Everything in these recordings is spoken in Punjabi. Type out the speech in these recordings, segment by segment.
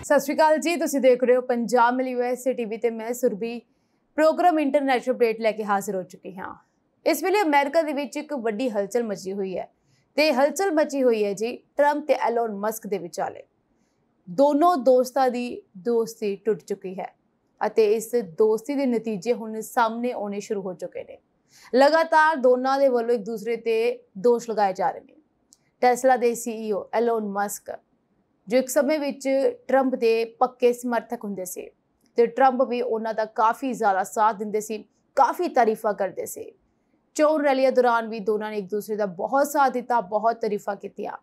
सत श्री अकाल जी, तुसीं देख रहे हो पंजाब मिल यूएसए टीवी ते मैं सुरभि प्रोग्राम इंटरनेशनल अपडेट लैके हाजिर हो चुकी हाँ। इस वेले अमेरिका दे विच एक वड्डी हलचल मची हुई है ते हलचल मची हुई है जी ट्रंप ते एलोन मस्क दे विचाले। दोनों दोस्तां दी दोस्ती टुट चुकी है अते इस दोस्ती दे नतीजे हुण सामने आने शुरू हो चुके ने। लगातार दोनों दे वल्लों एक दूसरे ते दोष लगाए जा रहे हैं। टेस्ला दे सीईओ एलोन मस्क जो एक समय विच ट्रंप के पक्के समर्थक हुंदे सी ते ट्रंप भी उन्हां दा काफ़ी ज़्यादा साथ दिंदे सी, काफ़ी तारीफा करते सी। चोण रैलियां दौरान भी दोनों ने एक दूसरे का बहुत साथ दिता, बहुत तारीफा कीतियां।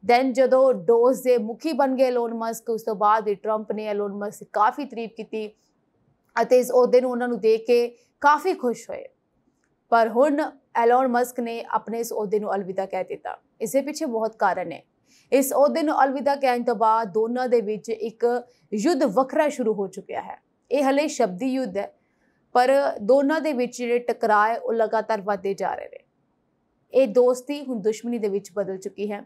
दैन जदों डोज के मुखी बन गए एलोन मस्क, उस तो बाद ट्रंप ने एलोन मस्क की काफ़ी तारीफ की अते इस ओहदे नूं उन्हां नूं देख के काफ़ी खुश होए। पर हुण एलोन मस्क ने अपने इस ओहदे नूं अलविदा कह दिता। इस पिछे बहुत कारण है। इस ओहदे नूं अलविदा कहण तो बाद दोनों दे विच एक युद्ध वखरा शुरू हो चुका है। यह हले शब्दी युद्ध है, पर दोनों दे विच जिहड़े टकराए वो लगातार वधदे जा रहे हैं। ये दोस्ती हुण दुश्मनी दे विच बदल चुकी है,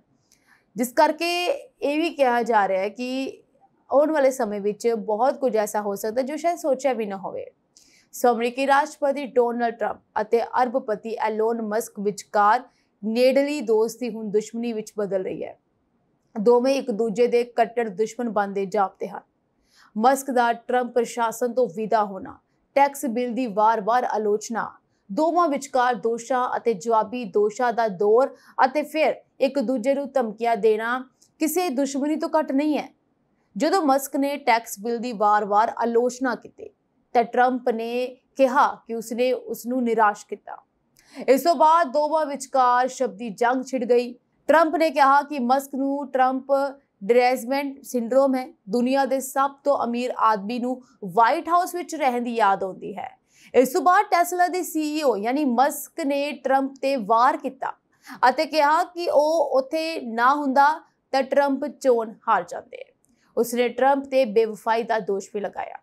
जिस करके ये भी कहा जा रहा है कि आने वाले समय विच बहुत कुछ ऐसा हो सकता है जो शायद सोचा भी ना होवे। सो अमरीकी राष्ट्रपति डोनाल्ड ट्रंप अते अरबपति एलोन मस्क विचकार नेड़ली दोस्ती हुण दुश्मनी विच बदल रही है। दोवें एक दूजे दे कट्टर दुश्मन बनते जापते हैं। मस्क दा ट्रंप प्रशासन तो विदा होना, टैक्स बिल की वार-वार आलोचना, दोवां विचकार दोषां अते जवाबी दोषां दा दौर अते फिर एक दूजे नूं धमकियां देना किसी दुश्मनी तो घट नहीं है। जदों मस्क ने टैक्स बिल की वार-वार आलोचना की तो ट्रंप ने कहा कि उसने उसनूं निराश किया। इस तो बाद दोवां विचकार शब्दी जंग छिड़ गई। ट्रंप ने कहा कि मस्क नूं ट्रंप ड्रेसमेंट सिंड्रोम है। दुनिया के सब तो अमीर आदमी नूं व्हाइट हाउस विच रहन दी याद आउंदी है। इस तो बाद टेस्ला दे सीईओ यानी मस्क ने ट्रंप ते वार किया अते कहा कि वो उत्थे ना हुंदा तां ट्रंप चोण हार जाते। उसने ट्रंप ते बेवफाई का दोष भी लगाया।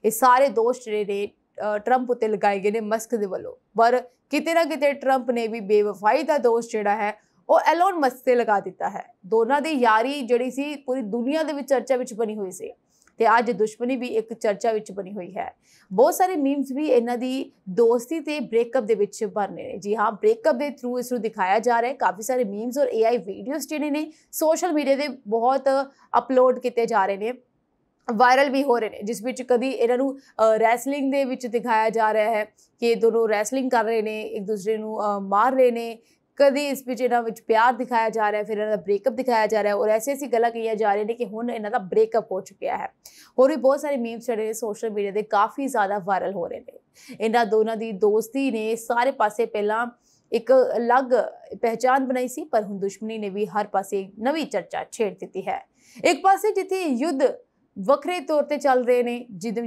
ये सारे दोष जिहड़े ट्रंप उत्ते लगाए गए ने मस्क दे वल्लों, पर किते ना किते ट्रंप ने भी बेवफाई का दोष जिहड़ा है वो एलोन मस्क से लगा दिता है। दोनों की यारी जिहड़ी सी पूरी दुनिया दे विच चर्चा विच बनी हुई सी ते अज दुश्मनी भी एक चर्चा विच बनी हुई है। बहुत सारे मीम्स भी इन्हां दी दोस्ती ते ब्रेकअप दे विच बन रहे हैं। जी हाँ, ब्रेकअप के थ्रू इसनूं दिखाया जा रहा है। काफ़ी सारे मीम्स और AI वीडियोज़ जिहड़े ने सोशल मीडिया ते बहुत अपलोड किए जा रहे हैं, वायरल भी हो रहे हैं, जिस विच कभी इन्हां नूं रैसलिंग दे विच दिखाया जा रहा है कि दोनों रैसलिंग कर रहे हैं, एक दूसरे नूं मार रहे हैं। कभी इस विच इन्हां विच प्यार दिखाया जा रहा है, फिर इन्हां दा ब्रेकअप दिखाया जा रहा है और ऐसी ऐसी गल्लां कही जा रही हैं कि हुण इन्हां दा ब्रेकअप हो चुका है। होर भी बहुत सारे मीम्स जिहड़े सोशल मीडिया ते काफ़ी ज़्यादा वायरल हो रहे हैं। इन्हां दोनों की दोस्ती ने सारे पासे पहलां एक अलग पहचान बनाई सी, पर हुण दुश्मनी ने भी हर पासे नवीं चर्चा छेड़ दी है। एक पासे जिथे युद्ध वखरे तौर पर चल रहे हैं,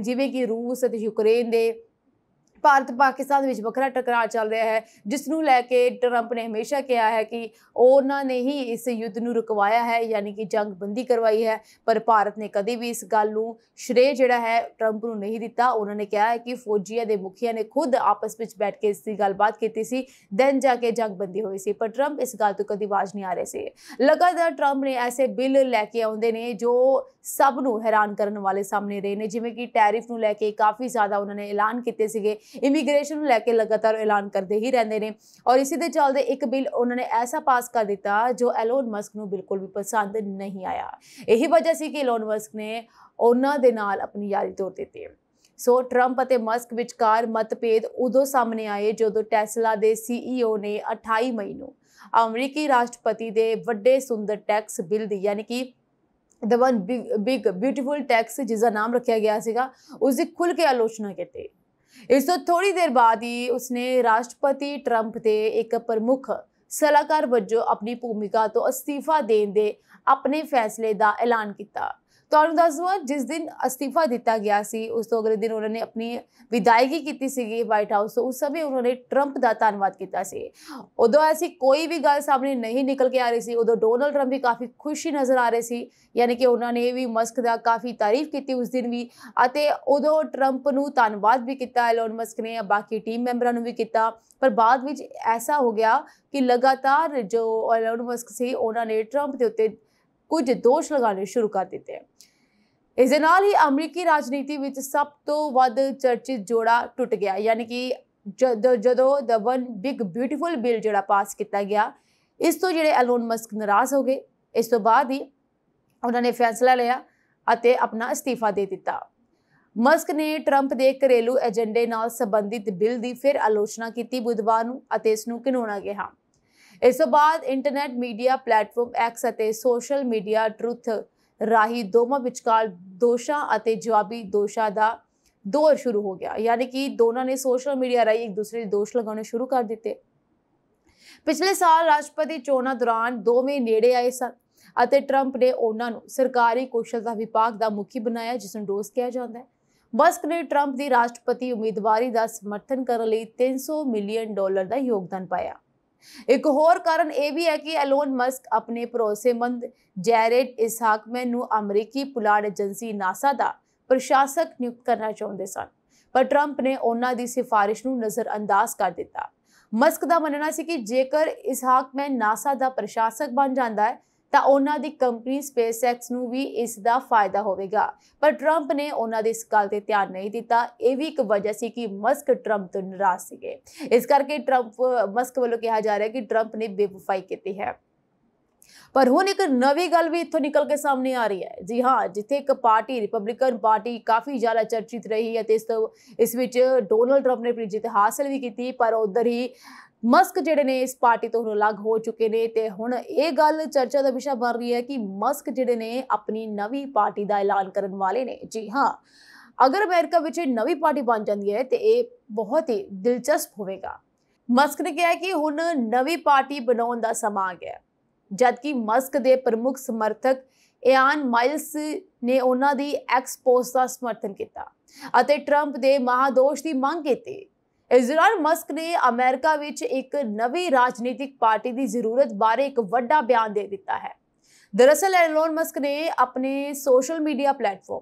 जिवें कि रूस और यूक्रेन के भारत पाकिस्तान विच वखरा टकराव चल रहा है, जिसनूं लैके ट्रंप ने हमेशा कहा है कि उन्होंने ही इस युद्ध नूं रुकवाया है, यानी कि जंग बंदी करवाई है। पर भारत ने कभी भी इस गल नूं श्रेय जिहड़ा है ट्रंप नूं नहीं दिता। उन्होंने कहा है कि फौजियों के मुखिया ने खुद आपस में बैठ के इसकी गलबात की सी, दैन जाके जंग बंदी हुई सी, पर ट्रंप इस गल तो कभी आवाज़ नहीं आ रहे थे। लगातार ट्रंप ने ऐसे बिल लैके आउंदे ने जो सब नूं हैरान करने वाले सामने रहे ने, जिवें कि टैरिफ नूं लैके काफ़ी ज़्यादा उन्होंने ऐलान किए सीगे, इमीग्रेशन लैके लगातार ऐलान करते ही रहते हैं। और इसी के चलते एक बिल उन्होंने ऐसा पास कर दिता जो एलोन मस्क नूं बिल्कुल भी पसंद नहीं आया। यही वजह सी कि एलोन मस्क ने उन्हां दे नाल अपनी यारी तोड़ दी। सो ट्रंप अते मस्क विचकार मतभेद उदों सामने आए जदों टेस्ला के सीईओ ने 28 मई नूं अमरीकी राष्ट्रपति के वड्डे सुंदर टैक्स बिल दी, यानी कि the one big beautiful tax जिसका नाम रखा गया सीगा, उसकी खुल के आलोचना की। इस तो थोड़ी देर बाद ही उसने राष्ट्रपति ट्रंप के एक प्रमुख सलाहकार वजों अपनी भूमिका तो अस्तीफा देने दे अपने फैसले का ऐलान किया। तुहानूं दस दवां, जिस दिन अस्तीफा दिता गया सी उस तो अगले दिन उन्होंने अपनी विदायगी की सी व्हाइट हाउस तो उस समय उन्होंने ट्रंप का धन्यवाद किया सी। उदों ऐसी कोई भी गल सामने नहीं निकल के आ रही सी। उदों डोनाल्ड ट्रंप भी काफ़ी खुशी नज़र आ रहे सी, यानी कि उन्होंने भी मस्क का काफ़ी तारीफ की उस दिन भी, अते उदों ट्रंप नूं धन्यवाद भी किया एलोन मस्क ने, बाकी टीम मैंबरां नूं भी किया। पर बाद विच ऐसा हो गया कि लगातार जो एलोन मस्क सी उन्होंने ट्रंप के उत्ते कुछ दोष लगाने शुरू कर दिते। ਇਸ ਦੇ ਨਾਲ ਹੀ ਅਮਰੀਕੀ ਰਾਜਨੀਤੀ ਵਿੱਚ ਸਭ ਤੋਂ ਵੱਧ ਚਰਚਿਤ ਜੋੜਾ ਟੁੱਟ ਗਿਆ, ਯਾਨੀ ਕਿ ਜਦੋਂ the one big beautiful bill ਜਿਹੜਾ ਪਾਸ ਕੀਤਾ ਗਿਆ, ਇਸ ਤੋਂ ਜਿਹੜੇ ਐਲੋਨ ਮਸਕ ਨਾਰਾਜ਼ ਹੋ ਗਏ। ਇਸ ਤੋਂ ਬਾਅਦ ਹੀ ਉਹਨਾਂ ਨੇ ਫੈਸਲਾ ਲਿਆ ਅਤੇ ਆਪਣਾ ਅਸਤੀਫਾ ਦੇ ਦਿੱਤਾ। ਮਸਕ ਨੇ ਟਰੰਪ ਦੇ ਘਰੇਲੂ ਏਜੰਡੇ ਨਾਲ ਸੰਬੰਧਿਤ ਬਿੱਲ ਦੀ ਫਿਰ ਆਲੋਚਨਾ ਕੀਤੀ ਬੁੱਧਵਾਰ ਨੂੰ ਅਤੇ ਇਸ ਨੂੰ ਘਿਨਾਉਣਾ ਕਿਹਾ। ਇਸ ਤੋਂ ਬਾਅਦ ਇੰਟਰਨੈਟ ਮੀਡੀਆ ਪਲੇਟਫਾਰਮ ਐਕਸ ਅਤੇ ਸੋਸ਼ਲ ਮੀਡੀਆ ਟਰੁਥ ਰਾਹੀਂ ਦੋਵਾਂ ਵਿਚਕਾਰ ਦੋਸ਼ਾਂ ਅਤੇ ਜਵਾਬੀ ਦੋਸ਼ਾਂ ਦਾ ਦੌਰ ਸ਼ੁਰੂ ਹੋ ਗਿਆ, ਯਾਨੀ ਕਿ ਦੋਨਾਂ ਨੇ ਸੋਸ਼ਲ ਮੀਡੀਆ ਰਾਹੀਂ ਇੱਕ ਦੂਸਰੇ ਦੇ ਦੋਸ਼ ਲਗਾਉਣੇ ਸ਼ੁਰੂ ਕਰ ਦਿੱਤੇ। ਪਿਛਲੇ ਸਾਲ ਰਾਸ਼ਟਰਪਤੀ ਚੋਣਾਂ ਦੌਰਾਨ ਦੋਵੇਂ ਨੇੜੇ ਆਏ ਸਨ ਅਤੇ ਟਰੰਪ ਨੇ ਉਹਨਾਂ ਨੂੰ ਸਰਕਾਰੀ ਕੁਸ਼ਲਤਾ ਵਿਭਾਗ ਦਾ ਮੁਖੀ ਬਣਾਇਆ, ਜਿਸ ਨੂੰ ਡੋਸ ਕਿਹਾ ਜਾਂਦਾ ਹੈ। ਮਸਕ ਨੇ ਟਰੰਪ ਦੀ ਰਾਸ਼ਟਰਪਤੀ ਉਮੀਦਵਾਰੀ ਦਾ ਸਮਰਥਨ ਕਰਨ ਲਈ $300 ਮਿਲੀਅਨ ਦਾ ਯੋਗਦਾਨ ਪਾਇਆ। ਇੱਕ ਹੋਰ ਕਾਰਨ ਇਹ ਵੀ ਹੈ ਕਿ ਐਲੋਨ ਮਸਕ ਆਪਣੇ ਭਰੋਸੇਮੰਦ ਜੈਰੇਡ ਇਸਹਾਕਮੈਨ ਨੂੰ ਅਮਰੀਕੀ ਪੁਲਾੜ ਏਜੰਸੀ ਨਾਸਾ ਦਾ ਪ੍ਰਸ਼ਾਸਕ ਨਿਯੁਕਤ ਕਰਨਾ ਚਾਹੁੰਦੇ ਸਨ, ਪਰ ਟਰੰਪ ਨੇ ਉਹਨਾਂ ਦੀ ਸਿਫਾਰਿਸ਼ ਨੂੰ ਨਜ਼ਰਅੰਦਾਜ਼ ਕਰ ਦਿੱਤਾ। ਮਸਕ ਦਾ ਮੰਨਣਾ ਸੀ ਕਿ ਜੇਕਰ ਇਸਹਾਕਮੈਨ ਨਾਸਾ ਦਾ ਪ੍ਰਸ਼ਾਸਕ ਬਣ ਜਾਂਦਾ ਹੈ ਤਾਂ ਉਹਨਾਂ ਦੀ ਕੰਪਨੀ ਸਪੇਸਐਕਸ ਨੂੰ ਵੀ ਇਸ ਦਾ ਫਾਇਦਾ ਹੋਵੇਗਾ, ਪਰ ਟਰੰਪ ਨੇ ਉਹਨਾਂ ਦੀ ਇਸ ਗੱਲ ਤੇ ਧਿਆਨ ਨਹੀਂ ਦਿੱਤਾ। ਇਹ ਵੀ ਇੱਕ ਵਜ੍ਹਾ ਸੀ ਕਿ ਮਸਕ ਟਰੰਪ ਤੋਂ ਨਾਰਾਜ਼ ਸੀਗੇ। ਇਸ ਕਰਕੇ ਮਸਕ ਵੱਲੋਂ ਕਿਹਾ ਜਾ ਰਿਹਾ ਕਿ ਟਰੰਪ ਨੇ ਬੇਵਫਾਈ ਕੀਤੀ ਹੈ। ਪਰ ਹੁਣ ਇੱਕ ਨਵੀਂ ਗੱਲ ਵੀ ਇੱਥੋਂ ਨਿਕਲ ਕੇ ਸਾਹਮਣੇ ਆ ਰਹੀ ਹੈ। ਜੀ ਹਾਂ, ਜਿੱਥੇ ਇੱਕ ਪਾਰਟੀ ਰਿਪਬਲਿਕਨ ਪਾਰਟੀ ਕਾਫੀ ਜ਼ਿਆਦਾ ਚਰਚਿਤ ਰਹੀ ਅਤੇ ਇਸ ਵਿੱਚ ਡੋਨਾਲਡ ਟਰੰਪ ਨੇ ਆਪਣੀ ਜਿੱਤ ਹਾਸਲ ਵੀ ਕੀਤੀ, ਪਰ ਉਧਰ ਹੀ ਮਸਕ ਜਿਹੜੇ ਨੇ ਇਸ ਪਾਰਟੀ ਤੋਂ ਹੁਣ ਅਲੱਗ ਹੋ ਚੁੱਕੇ ਨੇ ਤੇ ਹੁਣ ਇਹ ਗੱਲ ਚਰਚਾ ਦਾ ਵਿਸ਼ਾ ਬਣ ਰਹੀ ਹੈ ਕਿ ਮਸਕ ਜਿਹੜੇ ਨੇ ਆਪਣੀ ਨਵੀਂ ਪਾਰਟੀ ਦਾ ਐਲਾਨ ਕਰਨ ਵਾਲੇ ਨੇ। ਜੀ ਹਾਂ, ਅਗਰ ਅਮਰੀਕਾ ਵਿੱਚ ਨਵੀਂ ਪਾਰਟੀ ਬਣ ਜਾਂਦੀ ਹੈ ਤੇ ਇਹ ਬਹੁਤ ਹੀ ਦਿਲਚਸਪ ਹੋਵੇਗਾ। ਮਸਕ ਨੇ ਕਿਹਾ ਕਿ ਹੁਣ ਨਵੀਂ ਪਾਰਟੀ ਬਣਾਉਣ ਦਾ ਸਮਾਂ ਆ ਗਿਆ, ਜਦਕਿ ਮਸਕ ਦੇ ਪ੍ਰਮੁੱਖ ਸਮਰਥਕ ਇਆਨ ਮਾਈਲਸ ਨੇ ਉਹਨਾਂ ਦੀ ਐਕਸ ਪੋਸਟ ਦਾ ਸਮਰਥਨ ਕੀਤਾ ਅਤੇ ਟਰੰਪ ਦੇ ਮਹਾਦੋਸ਼ ਦੀ ਮੰਗ ਕੀਤੀ। ਇਸ ਦੌਰਾਨ ਮਸਕ ਨੇ ਅਮਰੀਕਾ ਵਿੱਚ ਇੱਕ ਨਵੀਂ ਰਾਜਨੀਤਿਕ ਪਾਰਟੀ ਦੀ ਜ਼ਰੂਰਤ ਬਾਰੇ ਇੱਕ ਵੱਡਾ ਬਿਆਨ ਦੇ ਦਿੱਤਾ ਹੈ। ਦਰਅਸਲ ਐਲੋਨ ਮਸਕ ਨੇ ਆਪਣੇ ਸੋਸ਼ਲ ਮੀਡੀਆ ਪਲੇਟਫਾਰਮ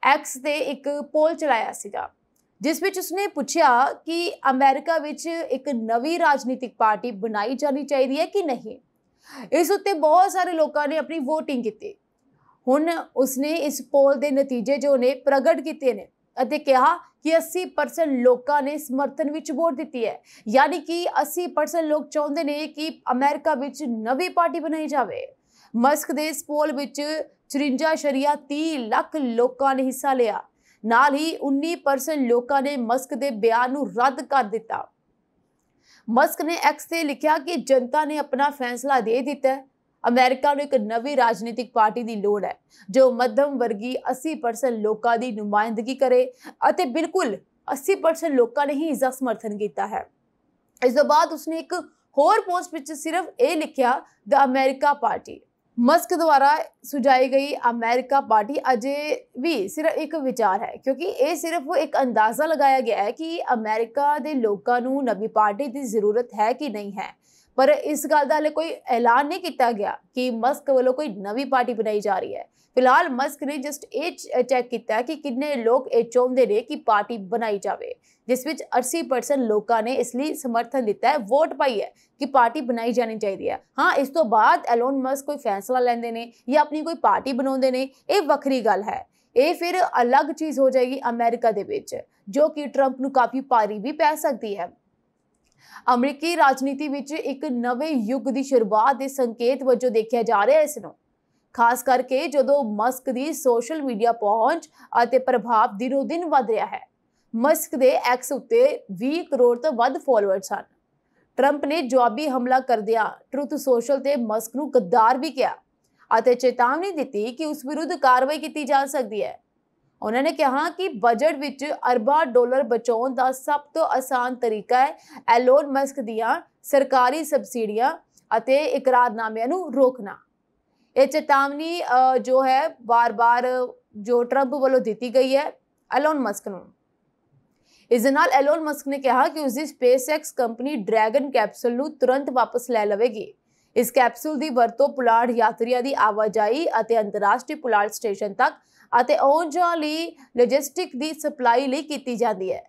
ਐਕਸ ਤੇ ਇੱਕ ਪੋਲ ਚਲਾਇਆ ਸੀਗਾ, ਜਿਸ ਵਿੱਚ ਉਸਨੇ ਪੁੱਛਿਆ ਕਿ ਅਮਰੀਕਾ ਵਿੱਚ ਇੱਕ ਨਵੀਂ ਰਾਜਨੀਤਿਕ ਪਾਰਟੀ ਬਣਾਈ ਜਾਣੀ ਚਾਹੀਦੀ ਹੈ ਕਿ ਨਹੀਂ। ਇਸ ਉੱਤੇ ਬਹੁਤ ਸਾਰੇ ਲੋਕਾਂ ਨੇ ਆਪਣੀ ਵੋਟਿੰਗ ਕੀਤੀ। ਹੁਣ ਉਸਨੇ ਇਸ ਪੋਲ ਦੇ ਨਤੀਜੇ ਜੋ ਨੇ ਪ੍ਰਗਟ ਕੀਤੇ ਨੇ ਅਤੇ ਕਿਹਾ ਕਿ 80% ਲੋਕਾਂ ਨੇ ਸਮਰਥਨ ਵਿੱਚ ਵੋਟ ਦਿੱਤੀ ਹੈ, ਯਾਨੀ ਕਿ 80% ਲੋਕ ਚਾਹੁੰਦੇ ਨੇ ਕਿ ਅਮਰੀਕਾ ਵਿੱਚ ਨਵੀਂ ਪਾਰਟੀ ਬਣਾਈ ਜਾਵੇ। ਮਸਕ ਦੇ ਇਸ ਪੋਲ ਵਿੱਚ 54.30 ਲੱਖ ਲੋਕਾਂ ਨੇ ਹਿੱਸਾ ਲਿਆ। ਨਾਲ ਹੀ 19% ਲੋਕਾਂ ਨੇ ਮਸਕ ਦੇ ਬਿਆਨ ਨੂੰ ਰੱਦ ਕਰ ਦਿੱਤਾ। ਮਸਕ ਨੇ ਐਕਸ ਤੇ ਲਿਖਿਆ ਕਿ ਜਨਤਾ ਨੇ ਆਪਣਾ ਫੈਸਲਾ ਦੇ ਦਿੱਤਾ ਹੈ। ਅਮਰੀਕਾ ਨੂੰ ਇੱਕ ਨਵੀਂ ਰਾਜਨੀਤਿਕ ਪਾਰਟੀ ਦੀ ਲੋੜ ਹੈ ਜੋ ਮੱਧਮ ਵਰਗੀ 80% ਲੋਕਾਂ ਦੀ ਨੁਮਾਇੰਦਗੀ ਕਰੇ ਅਤੇ ਬਿਲਕੁਲ 80% ਲੋਕਾਂ ਨੇ ਹੀ ਇਸ ਦਾ ਸਮਰਥਨ ਕੀਤਾ ਹੈ। ਇਸ ਤੋਂ ਬਾਅਦ ਉਸਨੇ ਇੱਕ ਹੋਰ ਪੋਸਟ ਵਿੱਚ ਸਿਰਫ ਇਹ ਲਿਖਿਆ, ਦ ਅਮਰੀਕਾ ਪਾਰਟੀ। ਮਸਕ ਦੁਆਰਾ ਸੁਝਾਈ ਗਈ ਅਮਰੀਕਾ ਪਾਰਟੀ ਅਜੇ ਵੀ ਸਿਰਫ ਇੱਕ ਵਿਚਾਰ ਹੈ, ਕਿਉਂਕਿ ਇਹ ਸਿਰਫ ਇੱਕ ਅੰਦਾਜ਼ਾ ਲਗਾਇਆ ਗਿਆ ਹੈ ਕਿ ਅਮਰੀਕਾ ਦੇ ਲੋਕਾਂ ਨੂੰ ਨਵੀਂ ਪਾਰਟੀ ਦੀ ਜ਼ਰੂਰਤ ਹੈ ਕਿ ਨਹੀਂ ਹੈ, ਪਰ ਇਸ ਗੱਲ ਦਾ ਹਲੇ ਕੋਈ ਐਲਾਨ ਨਹੀਂ ਕੀਤਾ ਗਿਆ ਕਿ ਮਸਕ ਵੱਲੋਂ ਕੋਈ ਨਵੀਂ ਪਾਰਟੀ ਬਣਾਈ ਜਾ ਰਹੀ ਹੈ। ਫਿਲਹਾਲ ਮਸਕ ਨੇ ਜਸਟ ਇਹ ਚੈੱਕ ਕੀਤਾ ਕਿ ਕਿੰਨੇ ਲੋਕ ਇਹ ਚਾਹੁੰਦੇ ਨੇ ਕਿ ਪਾਰਟੀ ਬਣਾਈ ਜਾਵੇ, ਜਿਸ ਵਿੱਚ 80% ਲੋਕਾਂ ਨੇ ਇਸ ਲਈ ਸਮਰਥਨ ਦਿੱਤਾ ਹੈ, ਵੋਟ ਪਾਈ ਹੈ ਕਿ ਪਾਰਟੀ ਬਣਾਈ ਜਾਣੀ ਚਾਹੀਦੀ ਹੈ। ਹਾਂ, ਇਸ ਤੋਂ ਬਾਅਦ ਐਲੋਨ ਮਸਕ ਕੋਈ ਫੈਸਲਾ ਲੈਂਦੇ ਨੇ ਜਾਂ ਆਪਣੀ ਕੋਈ ਪਾਰਟੀ ਬਣਾਉਂਦੇ ਨੇ, ਇਹ ਵੱਖਰੀ ਗੱਲ ਹੈ। ਇਹ ਫਿਰ ਅਲੱਗ ਚੀਜ਼ ਹੋ ਜਾਏਗੀ ਅਮਰੀਕਾ ਦੇ ਵਿੱਚ, ਜੋ ਕਿ ਟਰੰਪ ਨੂੰ ਕਾਫੀ ਭਾਰੀ ਵੀ ਪੈ ਸਕਦੀ ਹੈ। ਅਮਰੀਕੀ ਰਾਜਨੀਤੀ ਵਿੱਚ ਇੱਕ ਨਵੇਂ ਯੁੱਗ ਦੀ ਸ਼ੁਰੂਆਤ ਦੇ ਸੰਕੇਤ ਵਜੋਂ ਦੇਖਿਆ ਜਾ ਰਿਹਾ ਹੈ ਇਸ ਨੂੰ, ਖਾਸ ਕਰਕੇ ਜਦੋਂ ਮਸਕ ਦੀ ਸੋਸ਼ਲ ਮੀਡੀਆ ਪਹੁੰਚ ਅਤੇ ਪ੍ਰਭਾਵ ਦਿਨੋਂ ਦਿਨ ਵਧ ਰਿਹਾ ਹੈ। ਮਸਕ ਦੇ ਐਕਸ ਉੱਤੇ 20 ਕਰੋੜ ਤੋਂ ਵੱਧ ਫਾਲੋਅਰਸ ਹਨ। ਟਰੰਪ ਨੇ ਜਵਾਬੀ ਹਮਲਾ ਕਰਦਿਆਂ ਟਰੁਥ ਸੋਸ਼ਲ ਤੇ ਮਸਕ ਨੂੰ ਗੱਦਾਰ ਵੀ ਕਿਹਾ ਅਤੇ ਚੇਤਾਵਨੀ ਦਿੱਤੀ ਕਿ ਉਸ ਵਿਰੁੱਧ ਕਾਰਵਾਈ ਕੀਤੀ ਜਾ ਸਕਦੀ ਹੈ। ਉਹਨਾਂ ਨੇ ਕਿਹਾ ਕਿ ਬਜਟ ਵਿੱਚ ਅਰਬਾਂ ਡਾਲਰ ਬਚਾਉਣ ਦਾ ਸਭ ਤੋਂ ਆਸਾਨ ਤਰੀਕਾ ਹੈ ਐਲੋਨ ਮਸਕ ਦੀਆਂ ਸਰਕਾਰੀ ਸਬਸਿਡੀਆਂ ਅਤੇ ਇਕਰਾਰਨਾਮਿਆਂ ਨੂੰ ਰੋਕਣਾ। ਇਹ ਚੇਤਾਵਨੀ ਜੋ ਹੈ ਬਾਰ-ਬਾਰ ਜੋ ਟਰੰਪ ਵੱਲੋਂ ਦਿੱਤੀ ਗਈ ਹੈ ਐਲੋਨ ਮਸਕ ਨੂੰ। ਇਸ ਦੇ ਨਾਲ ਐਲੋਨ ਮਸਕ ਨੇ ਕਿਹਾ ਕਿ ਉਸਦੀ ਸਪੇਸਐਕਸ ਕੰਪਨੀ ਡਰੈਗਨ ਕੈਪਸੂਲ ਨੂੰ ਤੁਰੰਤ ਵਾਪਸ ਲੈ ਲਵੇਗੀ। ਇਸ ਕੈਪਸੂਲ ਦੀ ਵਰਤੋਂ ਪੁਲਾੜ ਯਾਤਰੀਆਂ ਦੀ ਆਵਾਜਾਈ ਅਤੇ ਅੰਤਰਰਾਸ਼ਟਰੀ ਪੁਲਾੜ ਸਟੇਸ਼ਨ ਤੱਕ ਅਤੇ ਆਉਣ ਜਾਣ ਲਈ ਲੌਜਿਸਟਿਕ ਦੀ ਸਪਲਾਈ ਲਈ ਕੀਤੀ ਜਾਂਦੀ ਹੈ।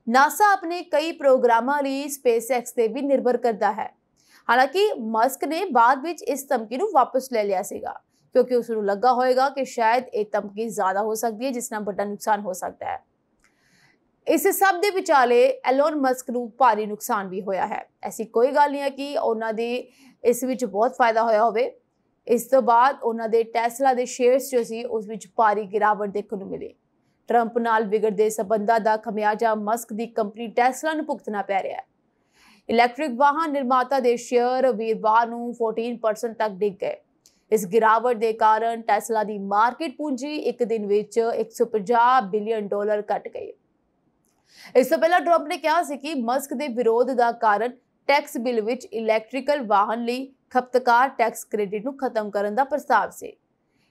ਨਾਸਾ ਆਪਣੇ ਕਈ ਪ੍ਰੋਗਰਾਮਾਂ ਲਈ ਸਪੇਸਐਕਸ ਤੇ ਵੀ ਨਿਰਭਰ ਕਰਦਾ ਹੈ। ਹਾਲਾਂਕਿ ਮਸਕ ਨੇ ਬਾਅਦ ਵਿੱਚ ਇਸ ਧਮਕੀ ਨੂੰ ਵਾਪਸ ਲੈ ਲਿਆ ਸੀਗਾ, ਕਿਉਂਕਿ ਉਸ ਨੂੰ ਲੱਗਾ ਹੋਏਗਾ ਕਿ ਸ਼ਾਇਦ ਇਹ ਧਮਕੀ ਜ਼ਿਆਦਾ ਹੋ ਸਕਦੀ ਹੈ, ਜਿਸ ਨਾਲ ਵੱਡਾ ਨੁਕਸਾਨ ਹੋ ਸਕਦਾ ਹੈ। ਇਸ ਸਭ ਦੇ ਵਿਚਾਲੇ ਐਲੋਨ ਮਸਕ ਨੂੰ ਭਾਰੀ ਨੁਕਸਾਨ ਵੀ ਹੋਇਆ ਹੈ। ਐਸੀ ਕੋਈ ਗੱਲ ਨਹੀਂ ਹੈ ਕਿ ਉਹਨਾਂ ਦੇ ਇਸ ਵਿੱਚ ਬਹੁਤ ਫਾਇਦਾ ਹੋਇਆ ਹੋਵੇ। ਇਸ ਤੋਂ ਬਾਅਦ ਉਹਨਾਂ ਦੇ ਟੈਸਲਾ ਦੇ ਸ਼ੇਅਰਸ ਜੋ ਸੀ ਉਸ ਵਿੱਚ ਭਾਰੀ ਗਿਰਾਵਟ ਦੇਖਣ ਨੂੰ ਮਿਲੀ। ਟਰੰਪ ਨਾਲ ਵਿਗੜਦੇ ਸਬੰਧਾਂ ਦਾ ਖਮਿਆਜਾ ਮਸਕ ਦੀ ਕੰਪਨੀ ਟੈਸਲਾ ਨੂੰ ਭੁਗਤਣਾ ਪੈ ਰਿਹਾ ਹੈ। ਇਲੈਕਟ੍ਰਿਕ ਵਾਹਨ ਨਿਰਮਾਤਾ ਦੇ ਸ਼ੇਅਰ ਵੀਰਵਾਰ ਨੂੰ 14% ਤੱਕ ਡਿੱਗ ਗਏ। ਇਸ ਗਿਰਾਵਟ ਦੇ ਕਾਰਨ ਟੈਸਲਾ ਦੀ ਮਾਰਕੀਟ ਪੂੰਜੀ ਇੱਕ ਦਿਨ ਵਿੱਚ $150 ਬਿਲੀਅਨ ਘਟ ਗਈ। ਇਸ ਤੋਂ ਪਹਿਲਾਂ ਟਰੰਪ ਨੇ ਕਿਹਾ ਸੀ ਕਿ ਮਸਕ ਦੇ ਵਿਰੋਧ ਦਾ ਕਾਰਨ ਟੈਕਸ ਬਿੱਲ ਵਿੱਚ ਇਲੈਕਟ੍ਰੀਕਲ ਵਾਹਨ ਲਈ ਖਪਤਕਾਰ ਟੈਕਸ ਕ੍ਰੈਡਿਟ ਨੂੰ ਖਤਮ ਕਰਨ ਦਾ ਪ੍ਰਸਤਾਵ ਸੀ।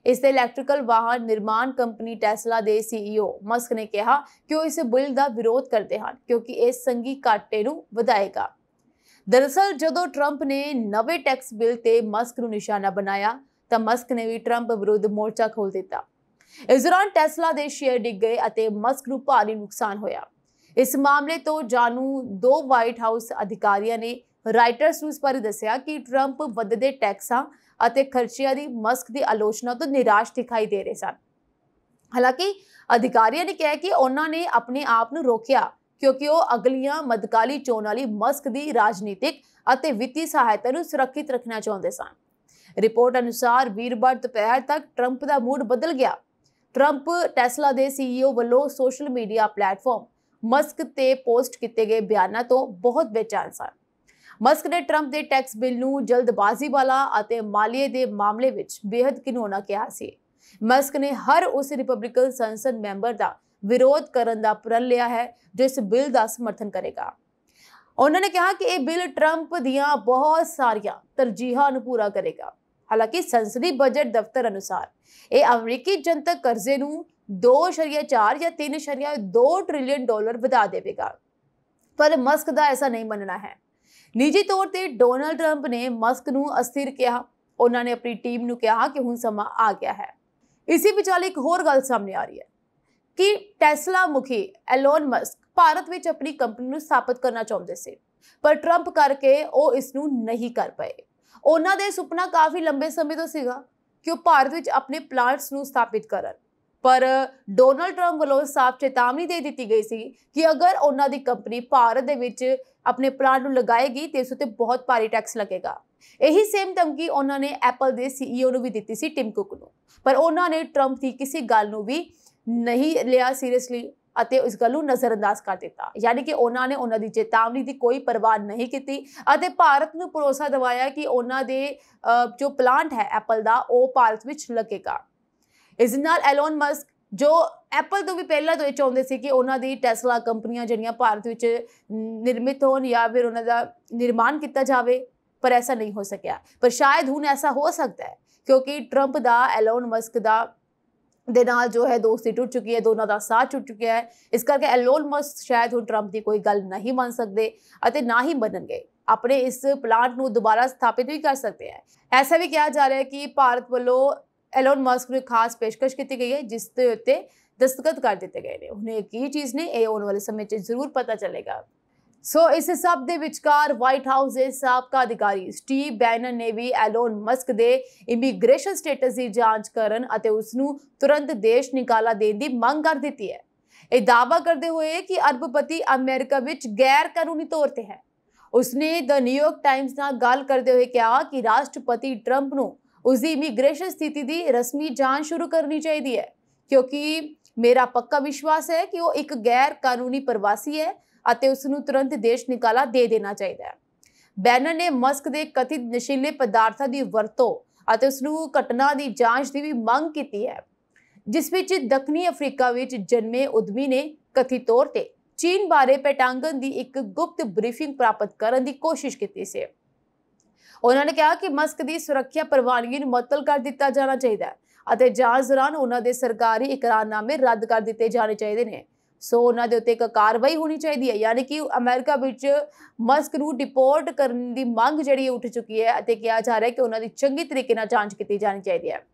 ਇਸ ਤੇ ਇਲੈਕਟ੍ਰੀਕਲ ਵਾਹਨ ਨਿਰਮਾਣ ਕੰਪਨੀ ਟੈਸਲਾ ਦੇ CEO ਮਸਕ ਨੇ ਕਿਹਾ ਕਿ ਉਹ ਇਸ ਬਿੱਲ ਦਾ ਵਿਰੋਧ ਕਰਦੇ ਹਨ ਕਿਉਂਕਿ ਇਹ ਸੰਘੀ ਘਾਟੇ ਨੂੰ ਵਧਾਏਗਾ। ਦਰਅਸਲ ਜਦੋਂ ਟਰੰਪ ਨੇ ਨਵੇਂ ਟੈਕਸ ਬਿੱਲ ਤੇ ਮਸਕ ਨੂੰ ਨਿਸ਼ਾਨਾ ਬਣਾਇਆ ਤਾਂ ਮਸਕ ਨੇ ਵੀ ਟਰੰਪ ਵਿਰੁੱਧ ਮੋਰਚਾ ਖੋਲ੍ਹ ਦਿੱਤਾ। ਇਸ ਦੌਰਾਨ ਟੈਸਲਾ ਦੇ ਸ਼ੇਅਰ ਡਿੱਗ ਗਏ ਅਤੇ ਮਸਕ ਨੂੰ ਭਾਰੀ ਨੁਕਸਾਨ ਹੋਇਆ। ਇਸ ਮਾਮਲੇ ਤੋਂ ਜਾਣੂ ਦੋ ਵਾਈਟ ਹਾਊਸ ਅਧਿਕਾਰੀਆਂ ਨੇ ਰਾਈਟਰਸ ਨੂੰ ਇਸ ਬਾਰੇ ਦੱਸਿਆ ਕਿ ਟਰੰਪ ਵੱਧਦੇ ਟੈਕਸਾਂ ਅਤੇ ਖਰਚਿਆਂ ਦੀ ਮਸਕ ਦੀ ਆਲੋਚਨਾ ਤੋਂ ਨਿਰਾਸ਼ ਦਿਖਾਈ ਦੇ ਰਹੇ ਸਨ। ਹਾਲਾਂਕਿ ਅਧਿਕਾਰੀਆਂ ਨੇ ਕਿਹਾ ਕਿ ਉਹਨਾਂ ਨੇ ਆਪਣੇ ਆਪ ਨੂੰ ਰੋਕਿਆ ਕਿਉਂਕਿ ਉਹ ਅਗਲੀਆਂ ਮੱਧਕਾਲੀ ਚੋਣਾਂ ਲਈ ਮਸਕ ਦੀ ਰਾਜਨੀਤਿਕ ਅਤੇ ਵਿੱਤੀ ਸਹਾਇਤਾ ਨੂੰ ਸੁਰੱਖਿਅਤ ਰੱਖਣਾ ਚਾਹੁੰਦੇ ਸਨ। ਰਿਪੋਰਟ ਅਨੁਸਾਰ ਵੀਰਵਾਰ ਦੁਪਹਿਰ ਤੱਕ ਟਰੰਪ ਦਾ ਮੂਡ ਬਦਲ ਗਿਆ। ਟਰੰਪ ਟੈਸਲਾ ਦੇ CEO ਵੱਲੋਂ ਸੋਸ਼ਲ ਮੀਡੀਆ ਪਲੇਟਫਾਰਮ ਮਸਕ ਤੇ ਪੋਸਟ ਕੀਤੇ ਗਏ ਬਿਆਨਾਂ ਤੋਂ ਬਹੁਤ ਬੇਚੈਨ ਸਨ। ਮਸਕ ਨੇ ਟਰੰਪ ਦੇ ਟੈਕਸ ਬਿੱਲ ਨੂੰ ਜਲਦਬਾਜ਼ੀ ਵਾਲਾ ਅਤੇ ਮਾਲੀਏ ਦੇ ਮਾਮਲੇ ਵਿੱਚ ਬੇहद ਘਿਨੌਣਾ ਕਿਹਾ ਸੀ। ਮਸਕ ਨੇ ਹਰ ਉਸ ਰਿਪਬਲਿਕਨ ਸੰਸਦ ਮੈਂਬਰ ਦਾ ਵਿਰੋਧ ਕਰਨ ਦਾ ਪ੍ਰਣ ਲਿਆ ਹੈ ਜੋ ਇਸ ਬਿੱਲ ਦਾ ਸਮਰਥਨ ਕਰੇਗਾ। ਉਹਨਾਂ ਨੇ ਕਿਹਾ ਕਿ ਇਹ ਬਿੱਲ ਟਰੰਪ ਦੀਆਂ ਬਹੁਤ ਸਾਰੀਆਂ ਤਰਜੀਹਾਂ ਨੂੰ ਪੂਰਾ ਕਰੇਗਾ। ਹਾਲਾਂਕਿ ਸੰਸਦੀ ਬਜਟ ਦਫ਼ਤਰ ਅਨੁਸਾਰ ਇਹ ਅਮਰੀਕੀ ਜਨਤਕ ਕਰਜ਼ੇ ਨੂੰ 2.4 ਜਾਂ 3.2 ਟ੍ਰਿਲੀਅਨ ਡਾਲਰ ਵਧਾ ਦੇਵੇਗਾ। ਪਰ ਮਸਕ ਦਾ ਐਸਾ ਨਹੀਂ ਮੰਨਣਾ ਹੈ। ਨਿੱਜੀ ਤੌਰ ਤੇ ਡੋਨਾਲਡ ਟਰੰਪ ਨੇ ਮਸਕ ਨੂੰ ਅਸਥਿਰ ਕਿਹਾ। ਉਹਨਾਂ ਨੇ ਆਪਣੀ ਟੀਮ ਨੂੰ ਕਿਹਾ ਕਿ ਹੁਣ ਸਮਾਂ ਆ ਗਿਆ ਹੈ। ਇਸੇ ਵਿਚਾਲੇ ਇੱਕ ਹੋਰ ਗੱਲ ਸਾਹਮਣੇ ਆ ਰਹੀ ਹੈ ਕਿ ਟੈਸਲਾ ਮੁਖੀ ਐਲੋਨ ਮਸਕ ਭਾਰਤ ਵਿੱਚ ਆਪਣੀ ਕੰਪਨੀ ਨੂੰ ਸਥਾਪਿਤ ਕਰਨਾ ਚਾਹੁੰਦੇ ਸੀ, ਪਰ ਟਰੰਪ ਕਰਕੇ ਉਹ ਇਸ ਨੂੰ ਨਹੀਂ ਕਰ ਪਏ। ਉਹਨਾਂ ਦੇ ਸੁਪਨਾ ਕਾਫੀ ਲੰਬੇ ਸਮੇਂ ਤੋਂ ਸੀਗਾ ਕਿ ਉਹ ਭਾਰਤ ਵਿੱਚ ਆਪਣੇ ਪਲਾਂਟਸ ਨੂੰ ਸਥਾਪਿਤ ਕਰਨ, ਪਰ ਡੋਨਾਲਡ ਟਰੰਪ ਵੱਲੋਂ ਸਾਫ਼ ਚੇਤਾਵਨੀ ਦੇ ਦਿੱਤੀ ਗਈ ਸੀ ਕਿ ਅਗਰ ਉਹਨਾਂ ਦੀ ਕੰਪਨੀ ਭਾਰਤ ਦੇ ਵਿੱਚ ਆਪਣੇ ਪਲਾਂਟ ਨੂੰ ਲਗਾਏਗੀ ਤੇ ਇਸ ਉੱਤੇ ਬਹੁਤ ਭਾਰੀ ਟੈਕਸ ਲੱਗੇਗਾ। ਇਹੀ ਸੇਮ ਧਮਕੀ ਉਹਨਾਂ ਨੇ ਐਪਲ ਦੇ CEO ਨੂੰ ਵੀ ਦਿੱਤੀ ਸੀ, ਟਿਮ ਕੁਕ ਨੂੰ, ਪਰ ਉਹਨਾਂ ਨੇ ਟਰੰਪ ਦੀ ਕਿਸੇ ਗੱਲ ਨੂੰ ਵੀ ਨਹੀਂ ਲਿਆ ਸੀਰੀਅਸਲੀ ਅਤੇ ਇਸ ਗੱਲ ਨੂੰ ਨਜ਼ਰਅੰਦਾਜ਼ ਕਰ ਦਿੱਤਾ। ਯਾਨੀ ਕਿ ਉਹਨਾਂ ਨੇ ਉਹਨਾਂ ਦੀ ਚੇਤਾਵਨੀ ਦੀ ਕੋਈ ਪਰਵਾਹ ਨਹੀਂ ਕੀਤੀ ਅਤੇ ਭਾਰਤ ਨੂੰ ਭਰੋਸਾ ਦਿਵਾਇਆ ਕਿ ਉਹਨਾਂ ਦੇ ਜੋ ਪਲਾਂਟ ਹੈ ਐਪਲ ਦਾ ਉਹ ਭਾਰਤ ਵਿੱਚ ਲੱਗੇਗਾ। ਇਸ ਨਾਲ ਐਲੋਨ ਮਸਕ ਜੋ ਐਪਲ ਤੋਂ ਵੀ ਪਹਿਲਾਂ ਤੋਂ ਇਹ ਚਾਹੁੰਦੇ ਸੀ ਕਿ ਉਹਨਾਂ ਦੀ ਟੈਸਲਾ ਕੰਪਨੀਆਂ ਜਿਹੜੀਆਂ ਭਾਰਤ ਵਿੱਚ ਨਿਰਮਿਤ ਹੋਣ ਜਾਂ ਫਿਰ ਉਹਨਾਂ ਦਾ ਨਿਰਮਾਣ ਕੀਤਾ ਜਾਵੇ, ਪਰ ਐਸਾ ਨਹੀਂ ਹੋ ਸਕਿਆ। ਪਰ ਸ਼ਾਇਦ ਹੁਣ ਐਸਾ ਹੋ ਸਕਦਾ ਹੈ ਕਿਉਂਕਿ ਟਰੰਪ ਦਾ ਐਲੋਨ ਮਸਕ ਦਾ ਦੇ ਨਾਲ ਜੋ ਹੈ ਦੋਸਤੀ ਟੁੱਟ ਚੁੱਕੀ ਹੈ, ਦੋਨਾਂ ਦਾ ਸਾਥ ਟੁੱਟ ਚੁੱਕਿਆ ਹੈ। ਇਸ ਕਰਕੇ ਐਲੋਨ ਮਸਕ ਸ਼ਾਇਦ ਹੁਣ ਟਰੰਪ ਦੀ ਕੋਈ ਗੱਲ ਨਹੀਂ ਮੰਨ ਸਕਦੇ ਅਤੇ ਨਾ ਹੀ ਮੰਨਣਗੇ। ਆਪਣੇ ਇਸ ਪਲਾਂਟ ਨੂੰ ਦੁਬਾਰਾ ਸਥਾਪਿਤ ਵੀ ਕਰ ਸਕਦੇ ਹੈ। ਐਸਾ ਵੀ ਕਿਹਾ ਜਾ ਰਿਹਾ ਹੈ ਕਿ ਭਾਰਤ ਵੱਲੋਂ ਐਲੋਨ ਮਸਕ ਨੂੰ ਖਾਸ ਪੇਸ਼ਕਸ਼ ਕੀਤੀ ਗਈ ਹੈ ਜਿਸ ਦੇ ਉੱਤੇ ਦਸਤਖਤ ਕਰ ਦਿੱਤੇ ਗਏ ਨੇ। ਹੁਣ ਇਹ ਕੀ ਚੀਜ਼ ਨੇ ਇਹ ਆਉਣ ਵਾਲੇ ਸਮੇਂ 'ਚ ਜ਼ਰੂਰ ਪਤਾ ਚੱਲੇਗਾ। ਸੋ ਇਸ ਸਭ ਦੇ ਵਿਚਕਾਰ ਵਾਈਟ ਹਾਊਸ ਦੇ ਸਾਬਕਾ ਅਧਿਕਾਰੀ ਸਟੀਵ ਬੈਨਨ ਨੇ ਵੀ ਐਲੋਨ ਮਸਕ ਦੇ ਇਮੀਗ੍ਰੇਸ਼ਨ ਸਟੇਟਸ ਦੀ ਜਾਂਚ ਕਰਨ ਅਤੇ ਉਸ ਨੂੰ ਤੁਰੰਤ ਦੇਸ਼ ਨਿਕਾਲਾ ਦੇਣ ਦੀ ਮੰਗ ਕਰ ਦਿੱਤੀ ਹੈ। ਇਹ ਦਾਅਵਾ ਕਰਦੇ ਹੋਏ ਕਿ ਅਰਬਪਤੀ ਅਮਰੀਕਾ ਵਿੱਚ ਗੈਰ ਕਾਨੂੰਨੀ ਤੌਰ ਤੇ ਹੈ। ਉਸਨੇ ਦ ਨਿਊਯਾਰਕ ਟਾਈਮਜ਼ ਨਾਲ ਗੱਲ ਕਰਦੇ ਹੋਏ ਕਿਹਾ ਕਿ ਰਾਸ਼ਟਰਪਤੀ ਟਰੰਪ ਨੂੰ ਉਸਦੀ ਇਮੀਗ੍ਰੇਸ਼ਨ ਸਥਿਤੀ ਦੀ ਰਸਮੀ ਜਾਂਚ ਸ਼ੁਰੂ ਕਰਨੀ ਚਾਹੀਦੀ ਹੈ ਕਿਉਂਕਿ ਮੇਰਾ ਪੱਕਾ ਵਿਸ਼ਵਾਸ ਹੈ ਕਿ ਉਹ ਇੱਕ ਗੈਰ ਕਾਨੂੰਨੀ ਪ੍ਰਵਾਸੀ ਹੈ ਅਤੇ ਉਸ ਨੂੰ ਤੁਰੰਤ ਦੇਸ਼ ਨਿਕਾਲਾ ਦੇ ਦੇਣਾ ਚਾਹੀਦਾ ਹੈ। ਬੈਨਨ ਨੇ ਮਸਕ ਦੇ ਕਥਿਤ ਨਸ਼ੀਲੇ ਪਦਾਰਥਾਂ ਦੀ ਵਰਤੋਂ ਅਤੇ ਉਸ ਨੂੰ ਘਟਨਾ ਦੀ ਜਾਂਚ ਦੀ ਵੀ ਮੰਗ ਕੀਤੀ ਹੈ ਜਿਸ ਵਿੱਚ ਦੱਖਣੀ ਅਫਰੀਕਾ ਵਿੱਚ ਜਨਮੇ ਉਦਮੀ ਨੇ ਕਥਿਤ ਤੌਰ ਤੇ ਚੀਨ ਬਾਰੇ ਪੈਟਾਂਗਨ ਦੀ ਇੱਕ ਗੁਪਤ ਬਰੀਫਿੰਗ ਪ੍ਰਾਪਤ ਕਰਨ ਦੀ ਕੋਸ਼ਿਸ਼ ਕੀਤੀ ਸੀ। ਉਹਨਾਂ ਨੇ ਕਿਹਾ ਕਿ ਮਸਕ ਦੀ ਸੁਰੱਖਿਆ ਪ੍ਰਵਾਨਗੀ ਨੂੰ ਮੁਅੱਤਲ ਕਰ ਦਿੱਤਾ ਜਾਣਾ ਚਾਹੀਦਾ ਹੈ ਅਤੇ ਜਾਂਚ ਦੌਰਾਨ ਉਹਨਾਂ ਦੇ ਸਰਕਾਰੀ ਇਕਰਾਰਨਾਮੇ ਰੱਦ ਕਰ ਦਿੱਤੇ ਜਾਣੇ ਚਾਹੀਦੇ ਨੇ। ਸੋ ਉਹਨਾਂ ਦੇ ਉੱਤੇ ਇੱਕ ਕਾਰਵਾਈ ਹੋਣੀ ਚਾਹੀਦੀ ਹੈ, ਯਾਨੀ ਕਿ ਅਮਰੀਕਾ ਵਿੱਚ ਮਸਕ ਨੂੰ ਡਿਪੋਰਟ ਕਰਨ ਦੀ ਮੰਗ ਜਿਹੜੀ ਉੱਠ ਚੁੱਕੀ ਹੈ ਅਤੇ ਕਿਹਾ ਜਾ ਰਿਹਾ ਹੈ ਕਿ ਉਹਨਾਂ ਦੀ ਚੰਗੀ ਤਰੀਕੇ ਨਾਲ ਜਾਂਚ ਕੀਤੀ ਜਾਣੀ ਚਾਹੀਦੀ ਹੈ।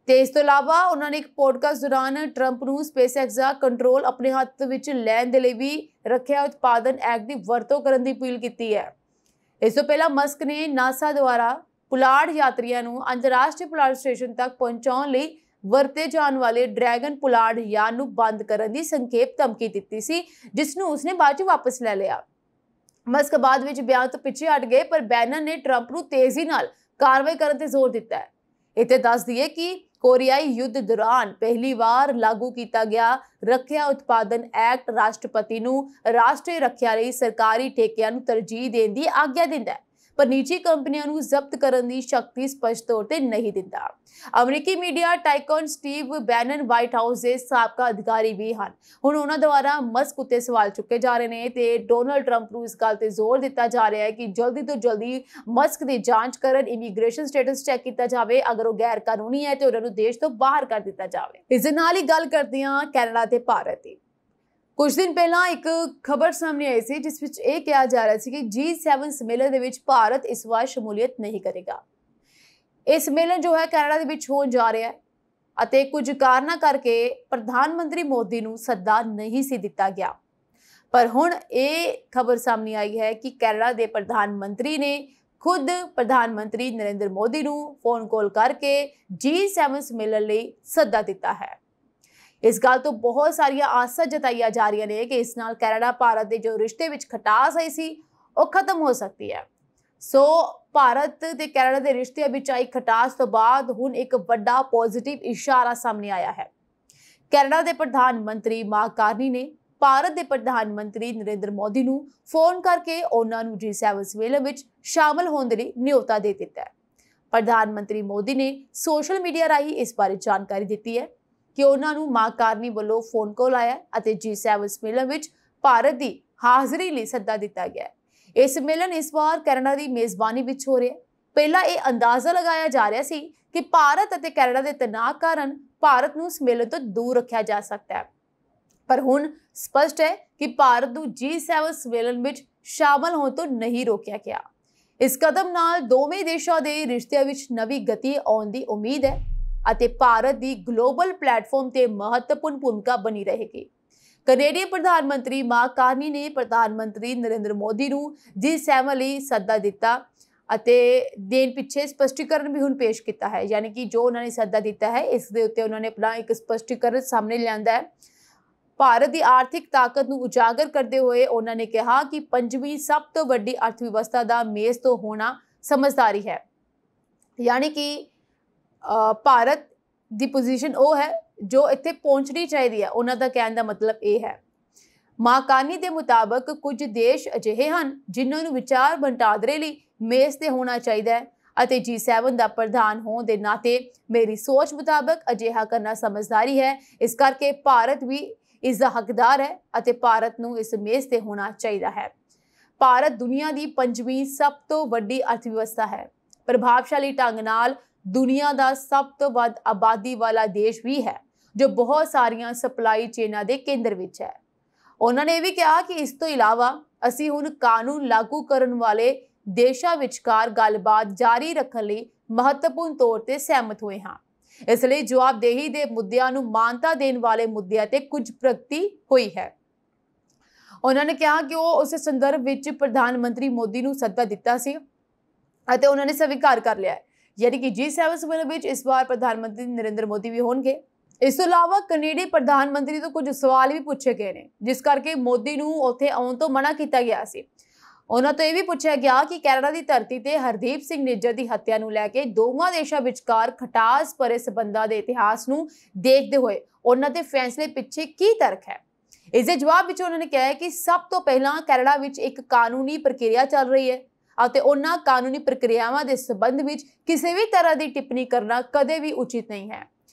ਤੇ ਇਸ ਤੋਂ ਇਲਾਵਾ ਉਹਨਾਂ ਨੇ ਇੱਕ ਪੋਡਕਾਸਟ ਦੌਰਾਨ ਟਰੰਪ ਨੂੰ ਸਪੇਸਐਕਸ ਦਾ ਕੰਟਰੋਲ ਆਪਣੇ ਹੱਥ ਵਿੱਚ ਲੈਣ ਦੇ ਲਈ ਵੀ ਰੱਖਿਆ ਉਤਪਾਦਨ ਐਕਟ ਦੀ ਵਰਤੋਂ ਕਰਨ ਦੀ ਅਪੀਲ ਕੀਤੀ ਹੈ। ਇਸ ਤੋਂ ਪਹਿਲਾਂ ਮਸਕ ਨੇ ਨਾਸਾ ਦੁਆਰਾ ਪੁਲਾੜ ਯਾਤਰੀਆਂ ਨੂੰ ਅੰਤਰਰਾਸ਼ਟਰੀ ਪੁਲਾੜ ਸਟੇਸ਼ਨ ਤੱਕ ਪਹੁੰਚਾਉਣ ਲਈ ਵਰਤੇ ਜਾਣ ਵਾਲੇ ਡਰੈਗਨ ਪੁਲਾੜ ਯਾਨ ਨੂੰ ਬੰਦ ਕਰਨ ਦੀ ਸੰਖੇਪ ਧਮਕੀ ਦਿੱਤੀ ਸੀ, ਜਿਸ ਨੂੰ ਉਸਨੇ ਬਾਅਦ 'ਚ ਵਾਪਸ ਲੈ ਲਿਆ। ਮਸਕ ਬਾਅਦ ਵਿੱਚ ਬਿਆਨ ਤੋਂ ਪਿੱਛੇ ਹਟ ਗਏ, ਪਰ ਬੈਨਨ ਨੇ ਟਰੰਪ ਨੂੰ ਤੇਜ਼ੀ ਨਾਲ ਕਾਰਵਾਈ ਕਰਨ ਤੇ ਜ਼ੋਰ ਦਿੱਤਾ ਹੈ। ਇੱਥੇ ਦੱਸ ਦਈਏ ਕਿ ਕੋਰੀਆਈ ਯੁੱਧ ਦੌਰਾਨ ਪਹਿਲੀ ਵਾਰ ਲਾਗੂ ਕੀਤਾ ਗਿਆ ਰੱਖਿਆ ਉਤਪਾਦਨ ਐਕਟ ਰਾਸ਼ਟਰਪਤੀ ਨੂੰ ਰਾਸ਼ਟਰੀ ਰੱਖਿਆ ਲਈ ਸਰਕਾਰੀ ਠੇਕਿਆਂ ਨੂੰ ਤਰਜੀਹ ਦੇਣ ਦੀ ਆਗਿਆ ਦਿੰਦਾ ਹੈ, ਪਰ ਨਿੱਜੀ ਕੰਪਨੀਆਂ ਨੂੰ ਜ਼ਬਤ ਕਰਨ ਦੀ ਸ਼ਕਤੀ ਸਪਸ਼ਟ ਤੌਰ ਤੇ ਨਹੀਂ ਦਿੰਦਾ। ਅਮਰੀਕੀ ਮੀਡੀਆ ਟਾਈਕਨ ਸਟੀਵ ਬੈਨਨ ਵਾਈਟ ਹਾਊਸ ਦੇ ਸਾਬਕਾ ਅਧਿਕਾਰੀ ਵੀ ਹਨ। ਹੁਣ ਉਹਨਾਂ ਦੁਆਰਾ ਮਸਕ ਉੱਤੇ ਸਵਾਲ ਚੁੱਕੇ ਜਾ ਰਹੇ ਨੇ ਤੇ ਡੋਨਾਲਡ ਟਰੰਪ ਨੂੰ ਇਸ ਗੱਲ ਤੇ ਜ਼ੋਰ ਦਿੱਤਾ ਜਾ ਰਿਹਾ ਹੈ ਕਿ ਜਲਦੀ ਤੋਂ ਜਲਦੀ ਮਸਕ ਦੀ ਜਾਂਚ ਕਰਨ, ਇਮੀਗ੍ਰੇਸ਼ਨ ਸਟੇਟਸ ਚੈੱਕ ਕੀਤਾ ਜਾਵੇ। ਅਗਰ ਉਹ ਗੈਰ ਕਾਨੂੰਨੀ ਹੈ ਤੇ ਉਹਨਾਂ ਨੂੰ ਦੇਸ਼ ਤੋਂ ਬਾਹਰ ਕਰ ਦਿੱਤਾ ਜਾਵੇ। ਇਸ ਦੇ ਨਾਲ ਹੀ ਗੱਲ ਕਰਦੇ ਹਾਂ ਕੈਨੇਡਾ ਤੇ ਭਾਰਤ ਦੀ। ਕੁਝ ਦਿਨ ਪਹਿਲਾਂ ਇੱਕ ਖਬਰ ਸਾਹਮਣੇ ਆਈ ਸੀ, ਜਿਸ ਵਿੱਚ ਇਹ ਕਿਹਾ ਜਾ ਰਿਹਾ ਸੀ ਕਿ G7 ਸੰਮੇਲਨ ਦੇ ਵਿੱਚ ਭਾਰਤ ਇਸ ਵਾਰ ਸ਼ਮੂਲੀਅਤ ਨਹੀਂ ਕਰੇਗਾ। ਇਹ ਸੰਮੇਲਨ ਜੋ ਹੈ ਕੈਨੇਡਾ ਦੇ ਵਿੱਚ ਹੋਣ ਜਾ ਰਿਹਾ ਹੈ ਅਤੇ ਕੁਝ ਕਾਰਨਾਂ ਕਰਕੇ ਪ੍ਰਧਾਨ ਮੰਤਰੀ ਮੋਦੀ ਨੂੰ ਸੱਦਾ ਨਹੀਂ ਸੀ ਦਿੱਤਾ ਗਿਆ। ਪਰ ਹੁਣ ਇਹ ਖਬਰ ਸਾਹਮਣੇ ਆਈ ਹੈ ਕਿ ਕੈਨੇਡਾ ਦੇ ਪ੍ਰਧਾਨ ਮੰਤਰੀ ਨੇ ਖੁਦ ਪ੍ਰਧਾਨ ਮੰਤਰੀ ਨਰਿੰਦਰ ਮੋਦੀ ਨੂੰ ਫੋਨ ਕਾਲ ਕਰਕੇ G7 ਸੰਮੇਲਨ ਲਈ ਸੱਦਾ ਦਿੱਤਾ ਹੈ। ਇਸ ਗੱਲ ਤੋਂ ਬਹੁਤ ਸਾਰੀਆਂ ਆਸਾਂ ਜਤਾਈਆਂ ਜਾ ਰਹੀਆਂ ਨੇ ਕਿ ਇਸ ਨਾਲ ਕੈਨੇਡਾ ਭਾਰਤ ਦੇ ਜੋ ਰਿਸ਼ਤੇ ਵਿੱਚ ਖਟਾਸ ਆਈ ਸੀ ਉਹ ਖਤਮ ਹੋ ਸਕਦੀ ਹੈ। ਸੋ ਭਾਰਤ ਤੇ ਕੈਨੇਡਾ ਦੇ ਰਿਸ਼ਤੇ ਵਿੱਚ ਆਈ ਖਟਾਸ ਤੋਂ ਬਾਅਦ ਹੁਣ ਇੱਕ ਵੱਡਾ ਪੋਜ਼ਿਟਿਵ ਇਸ਼ਾਰਾ ਸਾਹਮਣੇ ਆਇਆ ਹੈ। ਕੈਨੇਡਾ ਦੇ ਪ੍ਰਧਾਨ ਮੰਤਰੀ ਮਾਰਕ ਕਾਰਨੀ ਨੇ ਭਾਰਤ ਦੇ ਪ੍ਰਧਾਨ ਮੰਤਰੀ ਨਰਿੰਦਰ ਮੋਦੀ ਨੂੰ ਫੋਨ ਕਰਕੇ ਉਹਨਾਂ ਨੂੰ G7 ਸੰਮੇਲਨ ਵਿੱਚ ਸ਼ਾਮਲ ਹੋਣ ਦੇ ਲਈ ਨਿਯੋਤਾ ਦੇ ਦਿੱਤਾ ਹੈ। ਪ੍ਰਧਾਨ ਮੰਤਰੀ ਮੋਦੀ ਨੇ ਸੋਸ਼ਲ ਮੀਡੀਆ ਰਾਹੀਂ ਇਸ ਬਾਰੇ ਜਾਣਕਾਰੀ ਦਿੱਤੀ ਹੈ ਕਿ ਉਹਨਾਂ ਨੂੰ ਮਾਰਕ ਕਾਰਨੀ ਵੱਲੋਂ ਫੋਨ ਕਾਲ ਆਇਆ ਅਤੇ G7 ਸੰਮੇਲਨ ਵਿੱਚ ਭਾਰਤ ਦੀ ਹਾਜ਼ਰੀ ਲਈ ਸੱਦਾ ਦਿੱਤਾ ਗਿਆ ਹੈ। ਇਹ ਸੰਮੇਲਨ ਇਸ ਵਾਰ ਕੈਨੇਡਾ ਦੀ ਮੇਜ਼ਬਾਨੀ ਵਿੱਚ ਹੋ ਰਿਹਾ ਹੈ। ਪਹਿਲਾਂ ਇਹ ਅੰਦਾਜ਼ਾ ਲਗਾਇਆ ਜਾ ਰਿਹਾ ਸੀ ਕਿ ਭਾਰਤ ਅਤੇ ਕੈਨੇਡਾ ਦੇ ਤਣਾਅ ਕਾਰਨ ਭਾਰਤ ਨੂੰ ਸੰਮੇਲਨ ਤੋਂ ਦੂਰ ਰੱਖਿਆ ਜਾ ਸਕਦਾ ਹੈ, ਪਰ ਹੁਣ ਸਪਸ਼ਟ ਹੈ ਕਿ ਭਾਰਤ ਨੂੰ G7 ਸੰਮੇਲਨ ਵਿੱਚ ਸ਼ਾਮਲ ਹੋਣ ਤੋਂ ਨਹੀਂ ਰੋਕਿਆ ਗਿਆ। ਇਸ ਕਦਮ ਨਾਲ ਦੋਵੇਂ ਦੇਸ਼ਾਂ ਦੇ ਰਿਸ਼ਤਿਆਂ ਵਿੱਚ ਨਵੀਂ ਗਤੀ ਆਉਣ ਦੀ ਉਮੀਦ ਹੈ ਅਤੇ ਭਾਰਤ ਦੀ ਗਲੋਬਲ ਪਲੇਟਫਾਰਮ ਤੇ ਮਹੱਤਵਪੂਰਨ ਭੂਮਿਕਾ ਬਣੀ ਰਹੇਗੀ। ਕੈਨੇਡੀਅਨ ਪ੍ਰਧਾਨ ਮੰਤਰੀ ਮਾਰਕ ਕਾਰਨੀ ਨੇ ਪ੍ਰਧਾਨ ਮੰਤਰੀ ਨਰਿੰਦਰ ਮੋਦੀ ਨੂੰ G7 ਲਈ ਸੱਦਾ ਦਿੱਤਾ ਅਤੇ ਦੇਣ ਪਿੱਛੇ ਸਪਸ਼ਟੀਕਰਨ ਵੀ ਹੁਣ ਪੇਸ਼ ਕੀਤਾ ਹੈ, ਯਾਨੀ ਕਿ ਜੋ ਉਹਨਾਂ ਨੇ ਸੱਦਾ ਦਿੱਤਾ ਹੈ ਇਸ ਦੇ ਉੱਤੇ ਉਹਨਾਂ ਨੇ ਆਪਣਾ ਇੱਕ ਸਪਸ਼ਟੀਕਰਨ ਸਾਹਮਣੇ ਲਿਆਂਦਾ ਹੈ। ਭਾਰਤ ਦੀ ਆਰਥਿਕ ਤਾਕਤ ਨੂੰ ਉਜਾਗਰ ਕਰਦੇ ਹੋਏ ਉਹਨਾਂ ਨੇ ਕਿਹਾ ਕਿ ਪੰਜਵੀਂ ਸਭ ਤੋਂ ਵੱਡੀ ਅਰਥ ਵਿਵਸਥਾ ਦਾ ਮੇਜ਼ ਤੋਂ ਹੋਣਾ ਸਮਝਦਾਰੀ ਹੈ, ਯਾਨੀ ਕਿ ਭਾਰਤ ਦੀ ਪੋਜੀਸ਼ਨ ਉਹ ਹੈ ਜੋ ਇੱਥੇ ਪਹੁੰਚਣੀ ਚਾਹੀਦੀ ਹੈ। ਉਹਨਾਂ ਦਾ ਕਹਿਣ ਦਾ ਮਤਲਬ ਇਹ ਹੈ। ਮਾਰਕ ਕਾਰਨੀ ਦੇ ਮੁਤਾਬਕ ਕੁਝ ਦੇਸ਼ ਅਜਿਹੇ ਹਨ ਜਿਨ੍ਹਾਂ ਨੂੰ ਵਿਚਾਰ ਵਟਾਂਦਰੇ ਲਈ ਮੇਜ਼ ਤੇ ਹੋਣਾ ਚਾਹੀਦਾ ਹੈ ਅਤੇ G7 ਦਾ ਪ੍ਰਧਾਨ ਹੋਣ ਦੇ ਨਾਤੇ ਮੇਰੀ ਸੋਚ ਮੁਤਾਬਕ ਅਜਿਹਾ ਕਰਨਾ ਸਮਝਦਾਰੀ ਹੈ। ਇਸ ਕਰਕੇ ਭਾਰਤ ਵੀ ਇਸ ਦਾ ਹੱਕਦਾਰ ਹੈ ਅਤੇ ਭਾਰਤ ਨੂੰ ਇਸ ਮੇਜ਼ ਤੇ ਹੋਣਾ ਚਾਹੀਦਾ ਹੈ। ਭਾਰਤ ਦੁਨੀਆ ਦੀ ਪੰਜਵੀਂ ਸਭ ਤੋਂ ਵੱਡੀ ਅਰਥ ਵਿਵਸਥਾ ਹੈ, ਪ੍ਰਭਾਵਸ਼ਾਲੀ ਢੰਗ ਨਾਲ ਦੁਨੀਆ ਦਾ ਸਭ ਤੋਂ ਵੱਧ ਆਬਾਦੀ ਵਾਲਾ ਦੇਸ਼ ਵੀ ਹੈ ਜੋ ਬਹੁਤ ਸਾਰੀਆਂ ਸਪਲਾਈ ਚੇਨਾਂ ਦੇ ਕੇਂਦਰ ਵਿੱਚ ਹੈ। ਉਹਨਾਂ ਨੇ ਇਹ ਵੀ ਕਿਹਾ ਕਿ ਇਸ ਤੋਂ ਇਲਾਵਾ ਅਸੀਂ ਹੁਣ ਕਾਨੂੰਨ ਲਾਗੂ ਕਰਨ ਵਾਲੇ ਦੇਸ਼ਾਂ ਵਿਚਕਾਰ ਗੱਲਬਾਤ ਜਾਰੀ ਰੱਖਣ ਲਈ ਮਹੱਤਵਪੂਰਨ ਤੌਰ ਤੇ ਸਹਿਮਤ ਹੋਏ ਹਾਂ। ਇਸ ਲਈ ਜਵਾਬਦੇਹੀ ਦੇ ਮੁੱਦਿਆਂ ਨੂੰ ਮਾਨਤਾ ਦੇਣ ਵਾਲੇ ਮੁੱਦਿਆਂ ਤੇ ਕੁਝ ਪ੍ਰਗਤੀ ਹੋਈ ਹੈ। ਉਹਨਾਂ ਨੇ ਕਿਹਾ ਕਿ ਉਹ ਉਸ ਸੰਦਰਭ ਵਿੱਚ ਪ੍ਰਧਾਨ ਮੰਤਰੀ ਮੋਦੀ ਨੂੰ ਸੱਦਾ ਦਿੱਤਾ ਸੀ ਅਤੇ ਉਹਨਾਂ ਨੇ ਸਵੀਕਾਰ ਕਰ ਲਿਆ ਹੈ, ਯਾਨੀ ਕਿ G7 ਸੰਮੇਲਨ ਵਿੱਚ ਇਸ ਵਾਰ ਪ੍ਰਧਾਨ ਮੰਤਰੀ ਨਰਿੰਦਰ ਮੋਦੀ ਵੀ ਹੋਣਗੇ। ਇਸ ਤੋਂ ਇਲਾਵਾ ਕੈਨੇਡੀ ਪ੍ਰਧਾਨ ਮੰਤਰੀ ਤੋਂ ਕੁਝ ਸਵਾਲ ਵੀ ਪੁੱਛੇ ਗਏ ਨੇ, ਜਿਸ ਕਰਕੇ ਮੋਦੀ ਨੂੰ ਉੱਥੇ ਆਉਣ ਤੋਂ ਮਨਾ ਕੀਤਾ ਗਿਆ ਸੀ। ਉਹਨਾਂ ਤੋਂ ਇਹ ਵੀ ਪੁੱਛਿਆ ਗਿਆ ਕਿ ਕੈਨੇਡਾ ਦੀ ਧਰਤੀ ਤੇ ਹਰਦੀਪ ਸਿੰਘ ਨਿੱਜਰ ਦੀ ਹੱਤਿਆ ਨੂੰ ਲੈ ਕੇ ਦੋਵਾਂ ਦੇਸ਼ਾਂ ਵਿਚਕਾਰ ਖਟਾਸ ਭਰੇ ਸਬੰਧਾਂ ਦੇ ਇਤਿਹਾਸ ਨੂੰ ਦੇਖਦੇ ਹੋਏ ਉਹਨਾਂ ਦੇ ਫੈਸਲੇ ਪਿੱਛੇ ਕੀ ਤਰਕ ਹੈ। ਇਸ ਦੇ ਜਵਾਬ ਵਿੱਚ ਉਹਨਾਂ ਨੇ ਕਿਹਾ ਹੈ ਕਿ ਸਭ ਤੋਂ ਪਹਿਲਾਂ ਕੈਨੇਡਾ ਵਿੱਚ ਇੱਕ ਕਾਨੂੰਨੀ ਪ੍ਰਕਿਰਿਆ ਚੱਲ ਰਹੀ ਹੈ ਅਤੇ ਉਹਨਾਂ ਕਾਨੂੰਨੀ ਪ੍ਰਕਿਰਿਆਵਾਂ ਦੇ ਸੰਬੰਧ ਵਿੱਚ ਕਿਸੇ ਵੀ ਤਰ੍ਹਾਂ ਦੀ ਟਿੱਪਣੀ ਕਰਨਾ ਕਦੇ ਵੀ ਉਚਿਤ ਨਹੀਂ ਹੈ।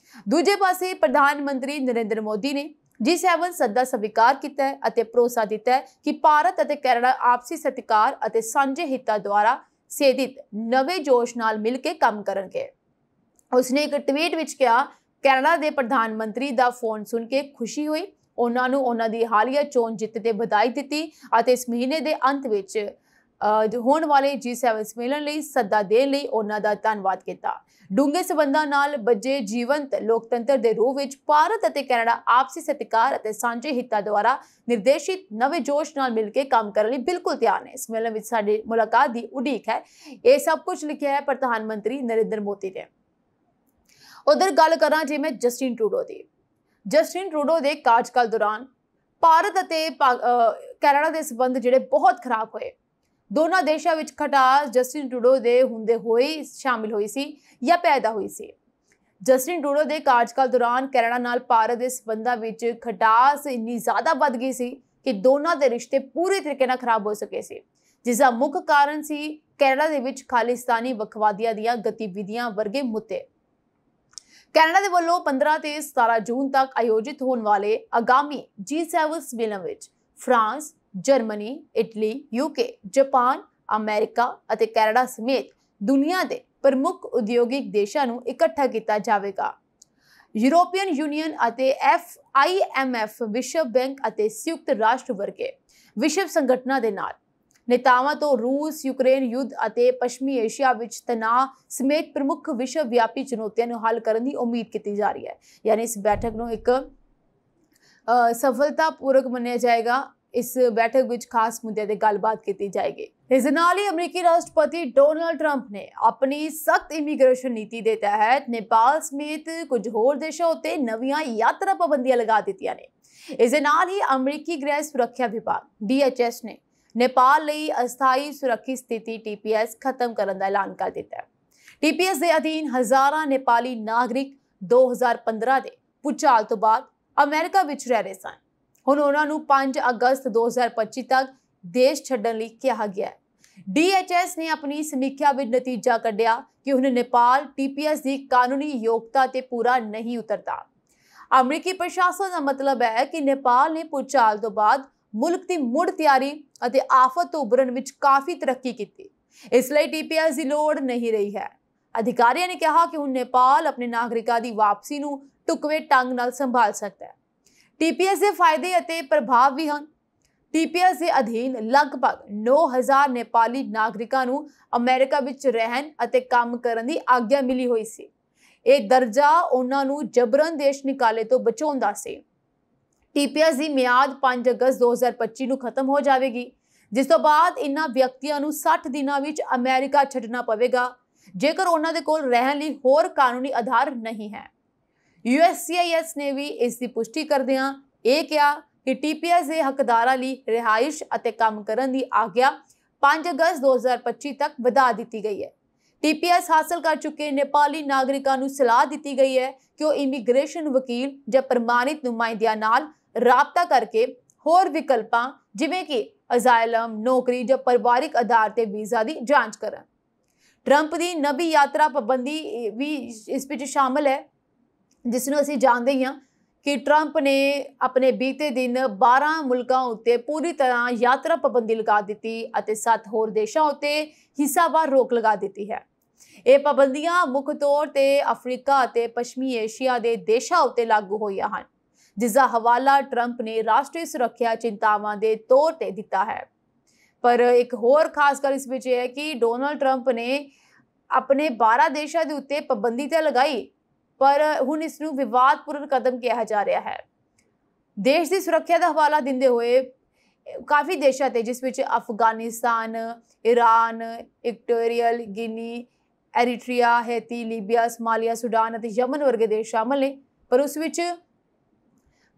ਦੂਜੇ ਪਾਸੇ ਪ੍ਰਧਾਨ ਮੰਤਰੀ ਨਰਿੰਦਰ ਮੋਦੀ ਨੇ G7 ਸੱਦਾ ਸਵੀਕਾਰ ਕੀਤਾ ਹੈ ਅਤੇ ਭਰੋਸਾ ਦਿੱਤਾ ਹੈ ਕਿ ਭਾਰਤ ਅਤੇ ਕੈਨੇਡਾ ਆਪਸੀ ਸਤਿਕਾਰ ਅਤੇ ਸਾਂਝੇ ਹਿੱਤਾਂ ਦੁਆਰਾ ਸੇਧਿਤ ਨਵੇਂ ਜੋਸ਼ ਨਾਲ ਮਿਲ ਕੇ ਕੰਮ ਕਰਨਗੇ। ਉਸਨੇ ਇੱਕ ਟਵੀਟ ਵਿੱਚ ਕਿਹਾ, ਕੈਨੇਡਾ ਦੇ ਪ੍ਰਧਾਨ ਮੰਤਰੀ ਦਾ ਫੋਨ ਸੁਣ ਕੇ ਖੁਸ਼ੀ ਹੋਈ। ਉਹਨਾਂ ਨੂੰ ਉਹਨਾਂ ਦੀ ਹਾਲੀਆ ਚੋਣ ਜਿੱਤ ਤੇ ਵਧਾਈ ਦਿੱਤੀ ਅਤੇ ਇਸ ਮਹੀਨੇ ਦੇ ਅੰਤ ਵਿੱਚ ਹੋਣ ਵਾਲੇ G7 ਸੰਮੇਲਨ ਲਈ ਸੱਦਾ ਦੇਣ ਲਈ ਉਹਨਾਂ ਦਾ ਧੰਨਵਾਦ ਕੀਤਾ। ਡੂੰਘੇ ਸਬੰਧਾਂ ਨਾਲ ਬੱਝੇ ਜੀਵੰਤ ਲੋਕਤੰਤਰ ਦੇ ਰੂਪ ਵਿੱਚ ਭਾਰਤ ਅਤੇ ਕੈਨੇਡਾ ਆਪਸੀ ਸਤਿਕਾਰ ਅਤੇ ਸਾਂਝੇ ਹਿੱਤਾਂ ਦੁਆਰਾ ਨਿਰਦੇਸ਼ਿਤ ਨਵੇਂ ਜੋਸ਼ ਨਾਲ ਮਿਲ ਕੇ ਕੰਮ ਕਰਨ ਲਈ ਬਿਲਕੁਲ ਤਿਆਰ ਨੇ। ਸੰਮੇਲਨ ਵਿੱਚ ਸਾਡੀ ਮੁਲਾਕਾਤ ਦੀ ਉਡੀਕ ਹੈ। ਇਹ ਸਭ ਕੁਝ ਲਿਖਿਆ ਹੈ ਪ੍ਰਧਾਨ ਮੰਤਰੀ ਨਰਿੰਦਰ ਮੋਦੀ ਨੇ। ਉਧਰ ਗੱਲ ਕਰਾਂ ਜੇ ਮੈਂ ਜਸਟਿਨ ਟਰੂਡੋ ਦੀ। ਜਸਟਿਨ ਟਰੂਡੋ ਦੇ ਕਾਰਜਕਾਲ ਦੌਰਾਨ ਭਾਰਤ ਅਤੇ ਕੈਨੇਡਾ ਦੇ ਸੰਬੰਧ ਜਿਹੜੇ ਬਹੁਤ ਖਰਾਬ ਹੋਏ। ਦੋਨਾਂ ਦੇਸ਼ਾਂ ਵਿੱਚ ਖਟਾਸ ਜਸਟਿਨ ਟਰੂਡੋ ਦੇ ਹੁੰਦੇ ਹੋਏ ਸ਼ਾਮਿਲ ਹੋਈ ਸੀ ਜਾਂ ਪੈਦਾ ਹੋਈ ਸੀ। ਜਸਟਿਨ ਟਰੂਡੋ ਦੇ ਕਾਰਜਕਾਲ ਦੌਰਾਨ ਕੈਨੇਡਾ ਨਾਲ ਭਾਰਤ ਦੇ ਸੰਬੰਧਾਂ ਵਿੱਚ ਖਟਾਸ ਇੰਨੀ ਜ਼ਿਆਦਾ ਵੱਧ ਗਈ ਸੀ ਕਿ ਦੋਨਾਂ ਦੇ ਰਿਸ਼ਤੇ ਪੂਰੇ ਤਰੀਕੇ ਨਾਲ ਖਰਾਬ ਹੋ ਸਕੇ ਸੀ, ਜਿਸ ਦਾ ਮੁੱਖ ਕਾਰਨ ਸੀ ਕੈਨੇਡਾ ਦੇ ਵਿੱਚ ਖਾਲਿਸਤਾਨੀ ਵੱਖਵਾਦੀਆਂ ਦੀਆਂ ਗਤੀਵਿਧੀਆਂ ਵਰਗੇ ਮੁੱਦੇ। ਕੈਨੇਡਾ ਦੇ ਵੱਲੋਂ 15 ਤੇ 17 ਜੂਨ ਤੱਕ ਆਯੋਜਿਤ ਹੋਣ ਵਾਲੇ ਆਗਾਮੀ G7 ਸੰਮੇਲਨ ਵਿੱਚ France, Germany, Italy, UK, Japan, America ਅਤੇ ਕੈਨੇਡਾ ਸਮੇਤ ਦੁਨੀਆ ਦੇ ਪ੍ਰਮੁੱਖ ਉਦਯੋਗਿਕ ਦੇਸ਼ਾਂ ਨੂੰ ਇਕੱਠਾ ਕੀਤਾ ਜਾਵੇਗਾ। ਯੂਰੋਪੀਅਨ ਯੂਨੀਅਨ ਅਤੇ IMF, ਵਿਸ਼ਵ ਬੈਂਕ ਅਤੇ ਸੰਯੁਕਤ ਰਾਸ਼ਟਰ ਵਰਗੇ ਵਿਸ਼ਵ ਸੰਗਠਨਾਂ ਦੇ ਨਾਲ ਨੇਤਾਵਾਂ ਤੋਂ ਰੂਸ, ਯੂਕਰੇਨ ਯੁੱਧ ਅਤੇ ਪੱਛਮੀ ਏਸ਼ੀਆ ਵਿੱਚ ਤਣਾਅ ਸਮੇਤ ਪ੍ਰਮੁੱਖ ਵਿਸ਼ਵ ਵਿਆਪੀ ਚੁਣੌਤੀਆਂ ਨੂੰ ਹੱਲ ਕਰਨ ਦੀ ਉਮੀਦ ਕੀਤੀ ਜਾ ਰਹੀ ਹੈ। ਯਾਨੀ ਇਸ ਬੈਠਕ ਨੂੰ ਇੱਕ ਸਫਲਤਾਪੂਰਕ ਮੰਨਿਆ ਜਾਏਗਾ। ਇਸ ਬੈਠਕ ਵਿੱਚ ਖਾਸ ਮੁੱਦਿਆਂ ਤੇ ਗੱਲਬਾਤ ਕੀਤੀ ਜਾਏਗੀ। ਇਸ ਨਾਲ ਹੀ ਅਮਰੀਕੀ ਰਾਸ਼ਟਰਪਤੀ ਡੋਨਾਲਡ ਟਰੰਪ ਨੇ ਆਪਣੀ ਸਖਤ ਇਮੀਗ੍ਰੇਸ਼ਨ ਨੀਤੀ ਦੇ ਤਹਿਤ ਨੇਪਾਲ ਸਮੇਤ ਕੁਝ ਹੋਰ ਦੇਸ਼ਾਂ ਉੱਤੇ ਨਵੀਆਂ ਯਾਤਰਾ ਪਾਬੰਦੀਆਂ ਲਗਾ ਦਿੱਤੀਆਂ ਨੇ। ਇਸ ਦੇ ਨਾਲ ਹੀ ਅਮਰੀਕੀ ਗ੍ਰਹਿ ਸੁਰੱਖਿਆ ਵਿਭਾਗ DHS ਨੇ ਨੇਪਾਲ ਲਈ ਅਸਥਾਈ ਸੁਰੱਖਿਅਤ ਸਥਿਤੀ TPS ਖਤਮ ਕਰਨ ਦਾ ਐਲਾਨ ਕਰ ਦਿੱਤਾ ਹੈ। TPS ਦੇ ਅਧੀਨ ਹਜ਼ਾਰਾਂ ਨੇਪਾਲੀ ਨਾਗਰਿਕ 2015 ਦੇ ਭੂਚਾਲ ਤੋਂ ਬਾਅਦ ਅਮਰੀਕਾ ਵਿੱਚ ਰਹਿ ਰਹੇ ਸਨ। ਹੁਣ ਉਹਨਾਂ ਨੂੰ 5 ਅਗਸਤ 2025 ਤੱਕ ਦੇਸ਼ ਛੱਡਣ ਲਈ ਕਿਹਾ ਗਿਆ ਹੈ। DHS ਨੇ ਆਪਣੀ ਸਮੀਖਿਆ ਵਿੱਚ ਨਤੀਜਾ ਕੱਢਿਆ ਕਿ ਹੁਣ ਨੇਪਾਲ TPS ਦੀ ਕਾਨੂੰਨੀ ਯੋਗਤਾ ਤੇ ਪੂਰਾ ਨਹੀਂ ਉਤਰਦਾ। ਅਮਰੀਕੀ ਪ੍ਰਸ਼ਾਸਨ ਦਾ ਮਤਲਬ ਹੈ ਕਿ ਨੇਪਾਲ ਨੇ ਭੂਚਾਲ ਤੋਂ ਬਾਅਦ ਮੁਲਕ ਦੀ ਮੁੜ ਤਿਆਰੀ ਅਤੇ ਆਫਤ ਤੋਂ ਉਭਰਨ ਵਿੱਚ ਕਾਫੀ ਤਰੱਕੀ ਕੀਤੀ, ਇਸ ਲਈ TPS ਦੀ ਲੋੜ ਨਹੀਂ ਰਹੀ ਹੈ। ਅਧਿਕਾਰੀਆਂ ਨੇ ਕਿਹਾ ਕਿ ਹੁਣ ਨੇਪਾਲ ਆਪਣੇ ਨਾਗਰਿਕਾਂ ਦੀ ਵਾਪਸੀ ਨੂੰ ਢੁਕਵੇਂ ਢੰਗ ਨਾਲ ਸੰਭਾਲ ਸਕਦਾ ਹੈ। TPS ਦੇ ਫਾਇਦੇ ਅਤੇ ਪ੍ਰਭਾਵ ਵੀ ਹਨ। TPS ਦੇ ਅਧੀਨ ਲਗਭਗ 9000 ਨੇਪਾਲੀ ਨਾਗਰਿਕਾਂ ਨੂੰ ਅਮਰੀਕਾ ਵਿੱਚ ਰਹਿਣ ਅਤੇ ਕੰਮ ਕਰਨ ਦੀ ਆਗਿਆ ਮਿਲੀ ਹੋਈ ਸੀ। ਇਹ ਦਰਜਾ ਉਹਨਾਂ ਨੂੰ ਜਬਰਨ ਦੇਸ਼ ਨਿਕਾਲੇ ਤੋਂ ਬਚਾਉਂਦਾ ਸੀ। TPS ਦੀ ਮਿਆਦ 5 ਅਗਸਤ 2025 ਨੂੰ ਖਤਮ ਹੋ ਜਾਵੇਗੀ, ਜਿਸ ਤੋਂ ਬਾਅਦ ਇਨ੍ਹਾਂ ਵਿਅਕਤੀਆਂ ਨੂੰ 60 ਦਿਨਾਂ ਵਿੱਚ ਅਮਰੀਕਾ ਛੱਡਣਾ ਪਵੇਗਾ ਜੇਕਰ ਉਹਨਾਂ ਦੇ ਕੋਲ ਰਹਿਣ ਲਈ ਹੋਰ ਕਾਨੂੰਨੀ ਆਧਾਰ ਨਹੀਂ ਹੈ। USCIS ਨੇ ਵੀ ਇਸ ਦੀ ਪੁਸ਼ਟੀ ਕਰਦਿਆਂ ਇਹ ਕਿਹਾ ਕਿ TPS ਦੇ ਹੱਕਦਾਰਾਂ ਲਈ ਰਿਹਾਇਸ਼ ਅਤੇ ਕੰਮ ਕਰਨ ਦੀ ਆਗਿਆ 5 ਅਗਸਤ 2025 ਤੱਕ ਵਧਾ ਦਿੱਤੀ ਗਈ ਹੈ। TPS ਹਾਸਲ ਕਰ ਚੁੱਕੇ ਨੇਪਾਲੀ ਨਾਗਰਿਕਾਂ ਨੂੰ ਸਲਾਹ ਦਿੱਤੀ ਗਈ ਹੈ ਕਿ ਉਹ ਇਮੀਗ੍ਰੇਸ਼ਨ ਵਕੀਲ ਜਾਂ ਪ੍ਰਮਾਣਿਤ ਨੁਮਾਇੰਦਿਆਂ ਨਾਲ ਰਾਬਤਾ ਕਰਕੇ ਹੋਰ ਵਿਕਲਪਾਂ ਜਿਵੇਂ ਕਿ ਅਜ਼ਾਇਲਮ, ਨੌਕਰੀ ਜਾਂ ਪਰਿਵਾਰਿਕ ਆਧਾਰ ਤੇ ਵੀਜ਼ਾ ਦੀ ਜਾਂਚ ਕਰਨ। ਟਰੰਪ ਦੀ ਨਵੀਂ ਯਾਤਰਾ ਪਾਬੰਦੀ ਵੀ ਇਸ ਵਿੱਚ ਸ਼ਾਮਲ ਹੈ, ਜਿਸ ਨੂੰ ਅਸੀਂ ਜਾਣਦੇ ਹੀ ਹਾਂ ਕਿ ਟਰੰਪ ਨੇ ਆਪਣੇ ਬੀਤੇ ਦਿਨ 12 ਮੁਲਕਾਂ ਉੱਤੇ ਪੂਰੀ ਤਰ੍ਹਾਂ ਯਾਤਰਾ ਪਾਬੰਦੀ ਲਗਾ ਦਿੱਤੀ ਅਤੇ 7 ਹੋਰ ਦੇਸ਼ਾਂ ਉੱਤੇ ਹਿੱਸਾਵਾਰ ਰੋਕ ਲਗਾ ਦਿੱਤੀ ਹੈ। ਇਹ ਪਾਬੰਦੀਆਂ ਮੁੱਖ ਤੌਰ ਤੇ ਅਫਰੀਕਾ ਅਤੇ ਪੱਛਮੀ ਏਸ਼ੀਆ ਦੇ ਦੇਸ਼ਾਂ ਉੱਤੇ ਲਾਗੂ ਹੋਈਆਂ ਹਨ, ਜਿਸ ਦਾ ਹਵਾਲਾ ਟਰੰਪ ਨੇ ਰਾਸ਼ਟਰੀ ਸੁਰੱਖਿਆ ਚਿੰਤਾਵਾਂ ਦੇ ਤੌਰ ਤੇ ਦਿੱਤਾ ਹੈ। ਪਰ ਇੱਕ ਹੋਰ ਖਾਸ ਗੱਲ ਇਸ ਵਿੱਚ ਇਹ ਹੈ ਕਿ ਡੋਨਾਲਡ ਟਰੰਪ ਨੇ ਆਪਣੇ 12 ਦੇਸ਼ਾਂ ਦੇ ਉੱਤੇ ਪਾਬੰਦੀ ਤਾਂ ਲਗਾਈ, ਪਰ ਹੁਣ ਇਸ ਨੂੰ ਵਿਵਾਦਪੂਰਨ ਕਦਮ ਕਿਹਾ ਜਾ ਰਿਹਾ ਹੈ। ਦੇਸ਼ ਦੀ ਸੁਰੱਖਿਆ ਦਾ ਹਵਾਲਾ ਦਿੰਦੇ ਹੋਏ ਕਾਫੀ ਦੇਸ਼ਾਂ ਤੇ, ਜਿਸ ਵਿੱਚ ਅਫਗਾਨਿਸਤਾਨ, ਈਰਾਨ, ਇਕੁਆਟੋਰੀਅਲ ਗਿਨੀ, ਐਰੀਟਰੀਆ, ਹੈਤੀ, ਲੀਬੀਆ, ਸਮਾਲੀਆ, ਸੁਡਾਨ ਅਤੇ ਯਮਨ ਵਰਗੇ ਦੇਸ਼ ਸ਼ਾਮਲ ਨੇ, ਪਰ ਉਸ ਵਿੱਚ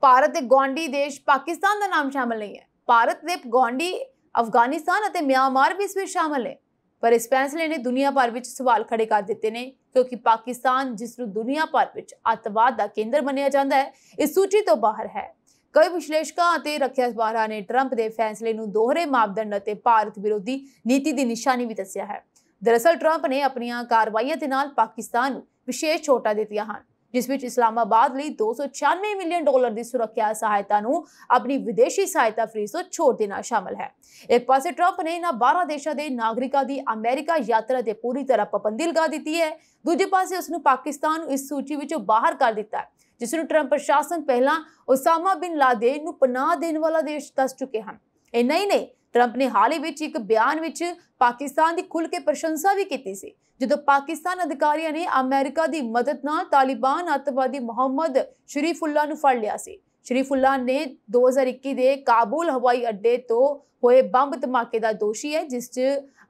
ਭਾਰਤ ਦੇ ਗੁਆਂਢੀ ਦੇਸ਼ ਪਾਕਿਸਤਾਨ ਦਾ ਨਾਮ ਸ਼ਾਮਲ ਨਹੀਂ ਹੈ। ਭਾਰਤ ਦੇ ਗੁਆਂਢੀ ਅਫਗਾਨਿਸਤਾਨ ਅਤੇ ਮਿਆਂਮਾਰ ਵੀ ਇਸ ਵਿੱਚ ਸ਼ਾਮਲ ਨੇ, ਪਰ ਇਸ ਫੈਸਲੇ ਨੇ ਦੁਨੀਆ ਭਰ ਵਿੱਚ ਸਵਾਲ ਖੜੇ ਕਰ ਦਿੱਤੇ ਨੇ, ਕਿਉਂਕਿ ਪਾਕਿਸਤਾਨ, ਜਿਸ ਨੂੰ ਦੁਨੀਆ ਭਰ ਵਿੱਚ ਅੱਤਵਾਦ ਦਾ ਕੇਂਦਰ ਮੰਨਿਆ ਜਾਂਦਾ ਹੈ, ਇਸ ਸੂਚੀ ਤੋਂ ਬਾਹਰ ਹੈ। ਕਈ ਵਿਸ਼ਲੇਸ਼ਕਾਂ ਅਤੇ ਰੱਖਿਆ ਸਭਾਰਾਂ ਨੇ ਟਰੰਪ ਦੇ ਫੈਸਲੇ ਨੂੰ ਦੋਹਰੇ ਮਾਪਦੰਡ ਅਤੇ ਭਾਰਤ ਵਿਰੋਧੀ ਨੀਤੀ ਦੀ ਨਿਸ਼ਾਨੀ ਵੀ ਦੱਸਿਆ ਹੈ। ਦਰਅਸਲ ਟਰੰਪ ਨੇ ਆਪਣੀਆਂ ਕਾਰਵਾਈਆਂ ਦੇ ਨਾਲ ਪਾਕਿਸਤਾਨ ਨੂੰ ਵਿਸ਼ੇਸ਼ ਛੋਟਾਂ ਦਿੱਤੀਆਂ ਹਨ, ਜਿਸ ਵਿੱਚ ਇਸਲਾਮਾਬਾਦ ਲਈ $296 ਮਿਲੀਅਨ ਦੀ ਸੁਰੱਖਿਆ ਸਹਾਇਤਾ ਨੂੰ ਆਪਣੀ ਵਿਦੇਸ਼ੀ ਸਹਾਇਤਾ ਫੀਸ ਤੋਂ ਛੋਟ ਦੇਣਾ ਸ਼ਾਮਲ ਹੈ। ਇੱਕ ਪਾਸੇ ਟਰੰਪ ਨੇ ਇਹਨਾਂ 12 ਦੇਸ਼ਾਂ ਦੇ ਨਾਗਰਿਕਾਂ ਦੀ ਅਮਰੀਕਾ ਯਾਤਰਾ ਤੇ ਪੂਰੀ ਤਰ੍ਹਾਂ ਪਾਬੰਦੀ ਲਗਾ ਦਿੱਤੀ ਹੈ। ਦੂਜੇ ਪਾਸੇ ਉਸ ਨੂੰ ਪਾਕਿਸਤਾਨ ਨੂੰ ਇਸ ਸੂਚੀ ਵਿੱਚੋਂ ਬਾਹਰ ਕਰ ਦਿੱਤਾ ਹੈ, ਜਿਸ ਨੂੰ ਟਰੰਪ ਪ੍ਰਸ਼ਾਸਨ ਪਹਿਲਾਂ ਉਸਾਮਾ ਬਿਨ ਲਾਦੇਨ ਨੂੰ ਪਨਾਹ ਦੇਣ ਵਾਲਾ ਦੇਸ਼ ਦੱਸ ਚੁੱਕੇ ਹਨ। ਇੰਨਾ ਹੀ ਨਹੀਂ, ट्रंप ने हाल ही ਵਿੱਚ ਇੱਕ ਬਿਆਨ ਵਿੱਚ ਪਾਕਿਸਤਾਨ ਦੀ ਖੁੱਲ੍ਹ ਕੇ ਪ੍ਰਸ਼ੰਸਾ ਵੀ ਕੀਤੀ ਸੀ ਜਦੋਂ ਪਾਕਿਸਤਾਨ ਅਧਿਕਾਰੀਆਂ ਨੇ ਅਮਰੀਕਾ ਦੀ ਮਦਦ ਨਾਲ ਤਾਲਿਬਾਨ ਅੱਤਵਾਦੀ ਮੁਹੰਮਦ ਸ਼ਰੀਫੁੱਲਾ ਨੂੰ ਫੜ ਲਿਆ ਸੀ। ਸ਼ਰੀਫੁੱਲਾ ਨੇ 2021 ਦੇ ਕਾਬੁਲ ਹਵਾਈ ਅੱਡੇ ਤੋਂ ਹੋਏ ਬੰਬ ਧਮਾਕੇ ਦਾ ਦੋਸ਼ੀ ਹੈ ਜਿਸ 'ਚ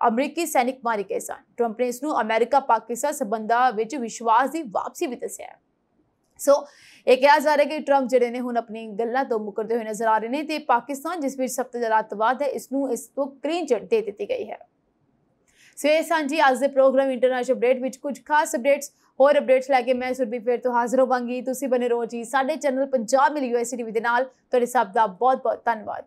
ਅਮਰੀਕੀ ਸੈਨਿਕ ਮਾਰੇ ਗਏ ਸਨ। ਟਰੰਪ ਨੇ ਇਸ ਨੂੰ ਅਮਰੀਕਾ ਪਾਕਿਸਤਾਨ ਸਬੰਧਾਂ ਵਿੱਚ ਵਿਸ਼ਵਾਸ ਦੀ ਵਾਪਸੀ ਵੀ ਦੱਸਿਆ ਹੈ। ਸੋ ਇਹ ਕਿਹਾ ਜਾ ਰਿਹਾ ਕਿ ਟਰੰਪ ਜਿਹੜੇ ਨੇ ਹੁਣ ਆਪਣੀ ਗੱਲਾਂ ਤੋਂ ਮੁਕਰਦੇ ਹੋਏ ਨਜ਼ਰ ਆ ਰਹੇ ਨੇ ਤੇ ਪਾਕਿਸਤਾਨ ਜਿਸ ਵਿੱਚ ਸਭ ਤੋਂ ਜ਼ਿਆਦਾ ਅੱਤਵਾਦ ਹੈ ਇਸ ਤੋਂ ਕਲੀਨ ਚਿੱਟ ਦੇ ਦਿੱਤੀ ਗਈ ਹੈ। ਸੋ ਇਹ ਸਾਂਝੀ ਅੱਜ ਦੇ ਪ੍ਰੋਗਰਾਮ ਇੰਟਰਨੈਸ਼ਨਲ ਅਪਡੇਟ ਵਿੱਚ ਕੁਝ ਖਾਸ ਅਪਡੇਟਸ ਹੋਰ ਅਪਡੇਟਸ ਲੈ ਕੇ ਮੈਂ ਸੁਰਭੀ ਫਿਰ ਤੋਂ ਹਾਜ਼ਰ ਹੋਵਾਂਗੀ। ਤੁਸੀਂ ਬਨੇ ਰਹੋ ਜੀ ਸਾਡੇ ਚੈਨਲ ਪੰਜਾਬ ਮਿਲ USA TV ਦੇ ਨਾਲ। ਤੁਹਾਡੇ ਸਭ ਦਾ ਬਹੁਤ ਬਹੁਤ ਧੰਨਵਾਦ।